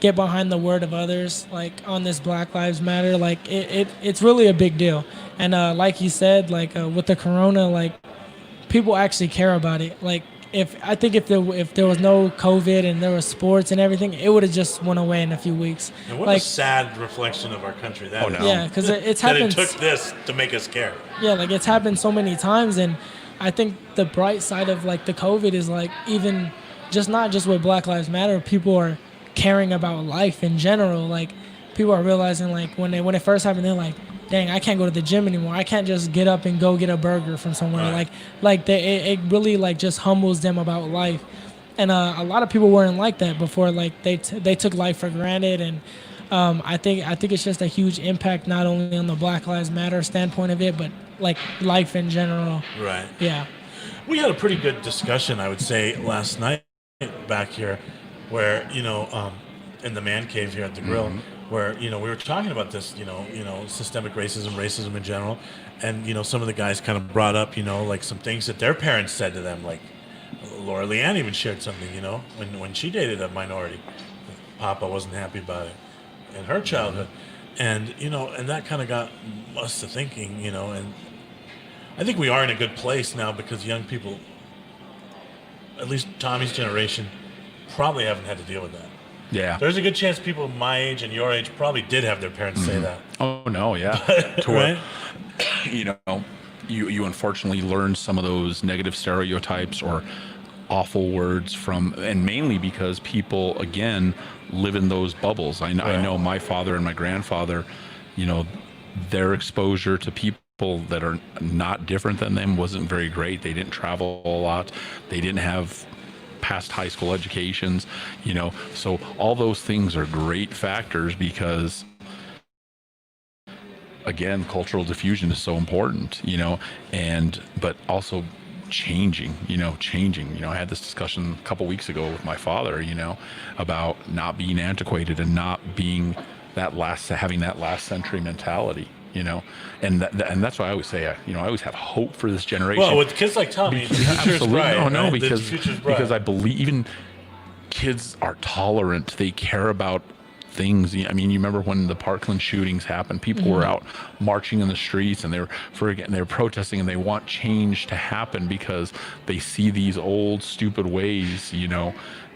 get behind the word of others on this Black Lives Matter, it's really a big deal. And like you said, like with the corona, like people actually care about it. Like I think if there was no COVID and there was sports and everything, it would have just went away in a few weeks. And what like, a sad reflection of our country that is. no. Yeah, because it's That happened. it took this to make us care. Yeah, like it's happened so many times, and I think the bright side of like the COVID is like even just not just with Black Lives Matter, people are caring about life in general. Like people are realizing like when it first happened, they're like, dang, I can't go to the gym anymore. I can't just get up and go get a burger from somewhere. Right. It really like just humbles them about life. And a lot of people weren't like that before. Like they took life for granted, and I think it's just a huge impact not only on the Black Lives Matter standpoint of it, but like life in general. Right. Yeah. We had a pretty good discussion, I would say, last night back here, where in the man cave here at the grill, where we were talking about this, systemic racism in general, and some of the guys kind of brought up, like some things that their parents said to them, like Laura Leanne even shared something, when she dated a minority, Papa wasn't happy about it in her childhood, and and that kind of got us to thinking, and I think we are in a good place now because young people, at least Tommy's generation, probably haven't had to deal with that. Yeah. There's a good chance people my age and your age probably did have their parents say that. Oh no, yeah. To Right? where, you unfortunately learn some of those negative stereotypes or awful words from, and mainly because people again live in those bubbles. I know my father and my grandfather, their exposure to people that are not different than them wasn't very great. They didn't travel a lot. They didn't have past high school educations, so all those things are great factors because again, cultural diffusion is so important, but also changing. I had this discussion a couple weeks ago with my father, about not being antiquated and not being having that last century mentality. And that's why I always say, I always have hope for this generation. Well, with kids like Tommy, the future is bright. No, right? because The future's bright. I believe even kids are tolerant. They care about things. I mean, you remember when the Parkland shootings happened? People were out marching in the streets, and they were protesting, and they want change to happen because they see these old stupid ways.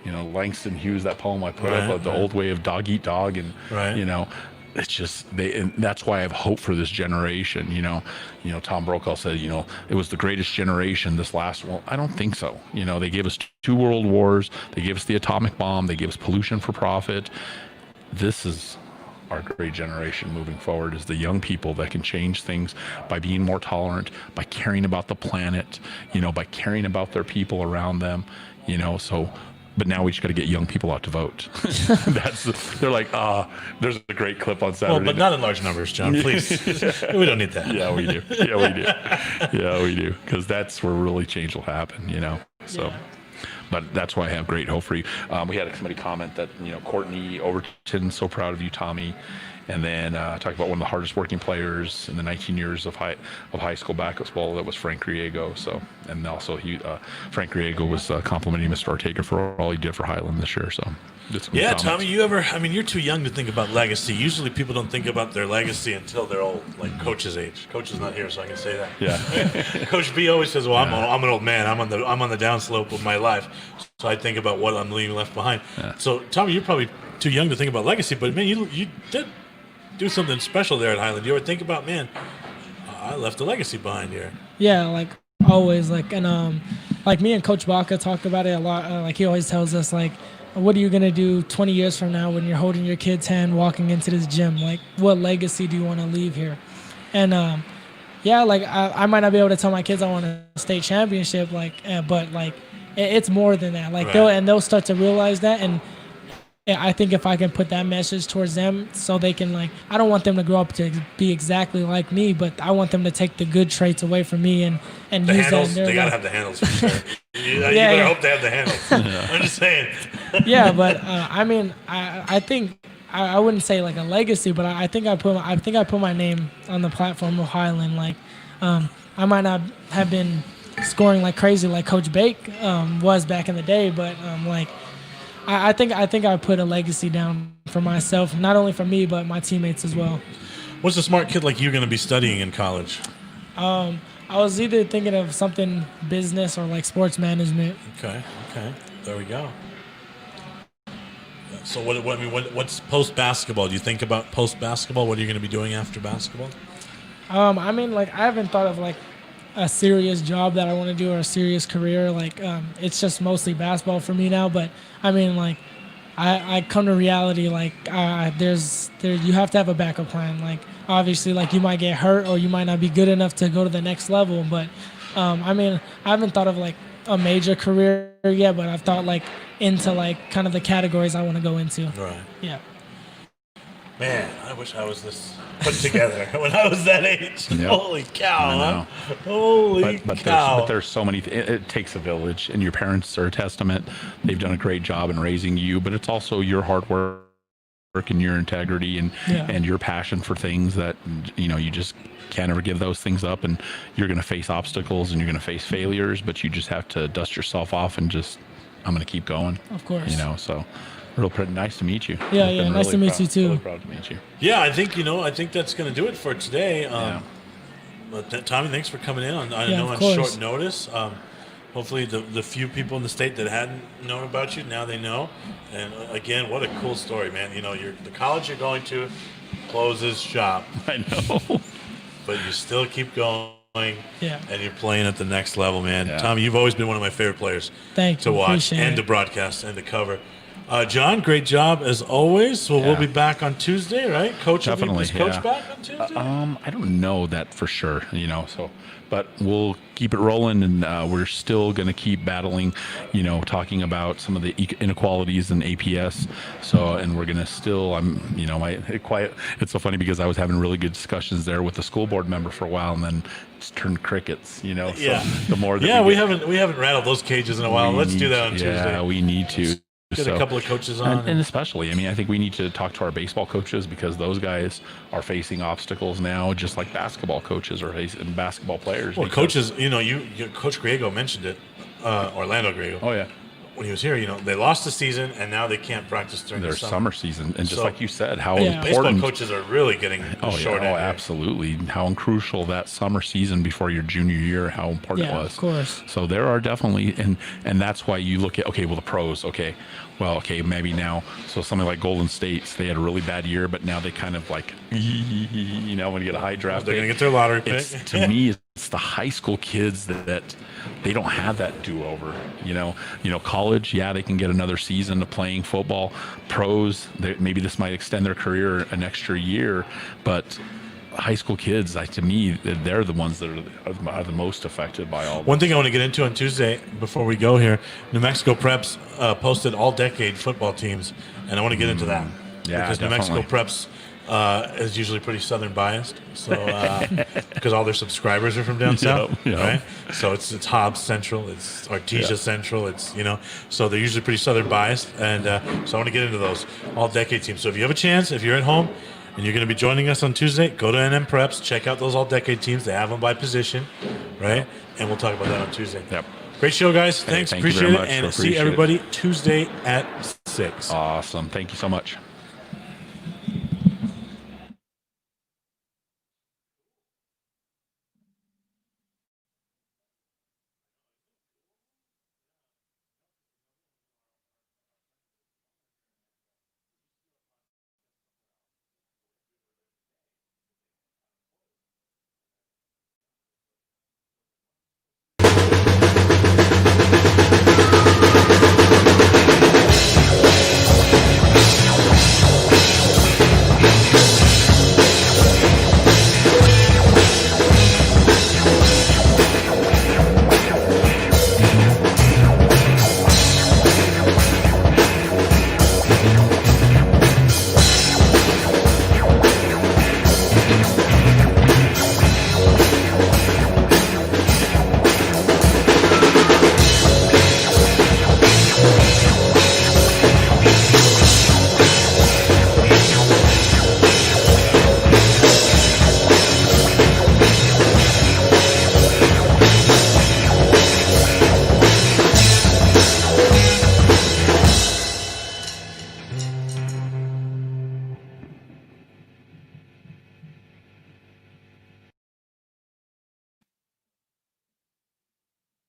Langston Hughes, that poem I put up, the old way of dog eat dog, and it's just and that's why I have hope for this generation. Tom Brokaw said, it was the greatest generation, this last one. I don't think so. They gave us 2 world wars. They gave us the atomic bomb. They gave us pollution for profit. This is our great generation moving forward, is the young people that can change things by being more tolerant, by caring about the planet, by caring about their people around them, but now we just got to get young people out to vote. They're like, there's a great clip on Saturday. Well, but not in large numbers, John, please. We don't need that. Yeah, we do. Yeah, we do. Because that's where really change will happen, So. Yeah. But that's why I have great hope for you. We had somebody comment that, Courtney Overton, so proud of you, Tommy. And then talk about one of the hardest working players in the 19 years of high school basketball. That was Frank Riego. So, and also Frank Riego was complimenting Mr. Ortega for all he did for Highland this year. So, yeah, Tommy, you're too young to think about legacy. Usually people don't think about their legacy until they're old, like Coach's age. Coach is not here, so I can say that. Yeah. Coach B always says, well, I'm an old man. I'm on the downslope of my life. So I think about what I'm leaving left behind. Yeah. So, Tommy, you're probably too young to think about legacy, but man, you did do something special there at Highland. You ever think about, man, I left a legacy behind here? Yeah, like always, like me and Coach Baca talk about it a lot. Like he always tells us, like, what are you gonna do 20 years from now when you're holding your kid's hand walking into this gym? Like, what legacy do you want to leave here? And like I might not be able to tell my kids I want a state championship, but like it's more than that. Like they'll start to realize that, and I think if I can put that message towards them so they can, like, I don't want them to grow up to be exactly like me, but I want them to take the good traits away from me and the use handles, that in their they got to life. have the handles for sure. You better hope they have the handles. I'm just saying. Yeah, but I mean, I think I wouldn't say like a legacy, but I think I put my name on the platform of Highland. Like, I might not have been scoring like crazy like Coach Bake was back in the day, but I think I put a legacy down for myself, not only for me but my teammates as well. What's a smart kid like you going to be studying in college? I was either thinking of something business or like sports management. Okay. There we go. So what's post basketball? Do you think about post basketball? What are you going to be doing after basketball? I mean, like I haven't thought of like a serious job that I want to do or a serious career. Like it's just mostly basketball for me now. But I mean, like I come to reality. Like you have to have a backup plan. Like obviously, like you might get hurt or you might not be good enough to go to the next level. But I mean, I haven't thought of like a major career yet. But I've thought like into like kind of the categories I want to go into. Right. Yeah. Man, I wish I was this put together when I was that age. Yep. Holy cow! I know. Huh? Holy cow! But there's so many. It takes a village, and your parents are a testament. They've done a great job in raising you, but it's also your hard work and your integrity and your passion for things that you just can't ever give those things up. And you're going to face obstacles and you're going to face failures, but you just have to dust yourself off and just I'm going to keep going. Of course. So. Real pretty nice to meet you. Yeah, nice to meet you too. Really proud to meet you. Yeah, I think that's going to do it for today. But Tommy, thanks for coming in on short notice. Hopefully, the few people in the state that hadn't known about you now they know. And again, what a cool story, man. The college you're going to closes shop. I know, but you still keep going. Yeah. And you're playing at the next level, man. Yeah. Tommy, you've always been one of my favorite players to watch and to broadcast and to cover. John, great job as always. So we'll be back on Tuesday, right? Coach back on Tuesday? I don't know that for sure, but we'll keep it rolling, and we're still going to keep battling, talking about some of the inequalities in APS. So, and we're going to still, it's so funny because I was having really good discussions there with the school board member for a while, and then it's turned crickets, Yeah. So the more that we haven't rattled those cages in a while. Let's do that on Tuesday. Yeah, we need to. Get a couple of coaches on. And especially, I think we need to talk to our baseball coaches because those guys are facing obstacles now, just like basketball coaches are facing basketball players. Well, coaches, Coach Griego mentioned it, Orlando Griego. Oh, yeah. When he was here, they lost the season and now they can't practice during their the summer season. And just like you said, how important baseball coaches are really getting short end. Absolutely. How crucial that summer season before your junior year, how important it was. Of course. So there are definitely, and that's why you look at, the pros, maybe now. So something like Golden State's, they had a really bad year, but now they kind of like, when you get a high draft, they're going to get their lottery pick. To me, it's the high school kids that they don't have that do-over. College, they can get another season of playing football. Pros, maybe this might extend their career an extra year, but high school kids, to me, they're the ones that are the most affected by all this. One thing I want to get into on Tuesday before we go here, New Mexico Preps posted all-decade football teams, and I want to get into that. Yeah, because definitely. New Mexico Preps is usually pretty Southern biased, so because all their subscribers are from down south, right? So it's Hobbs Central, it's Artesia Central, it's so they're usually pretty Southern biased, and so I want to get into those all-decade teams. So if you have a chance, if you're at home and you're going to be joining us on Tuesday, go to NM Preps, check out those all-decade teams. They have them by position, right? And we'll talk about that on Tuesday. Yep. Great show, guys. Thanks. Thank you appreciate very it. much. And see everybody Tuesday at 6. Awesome. Thank you so much.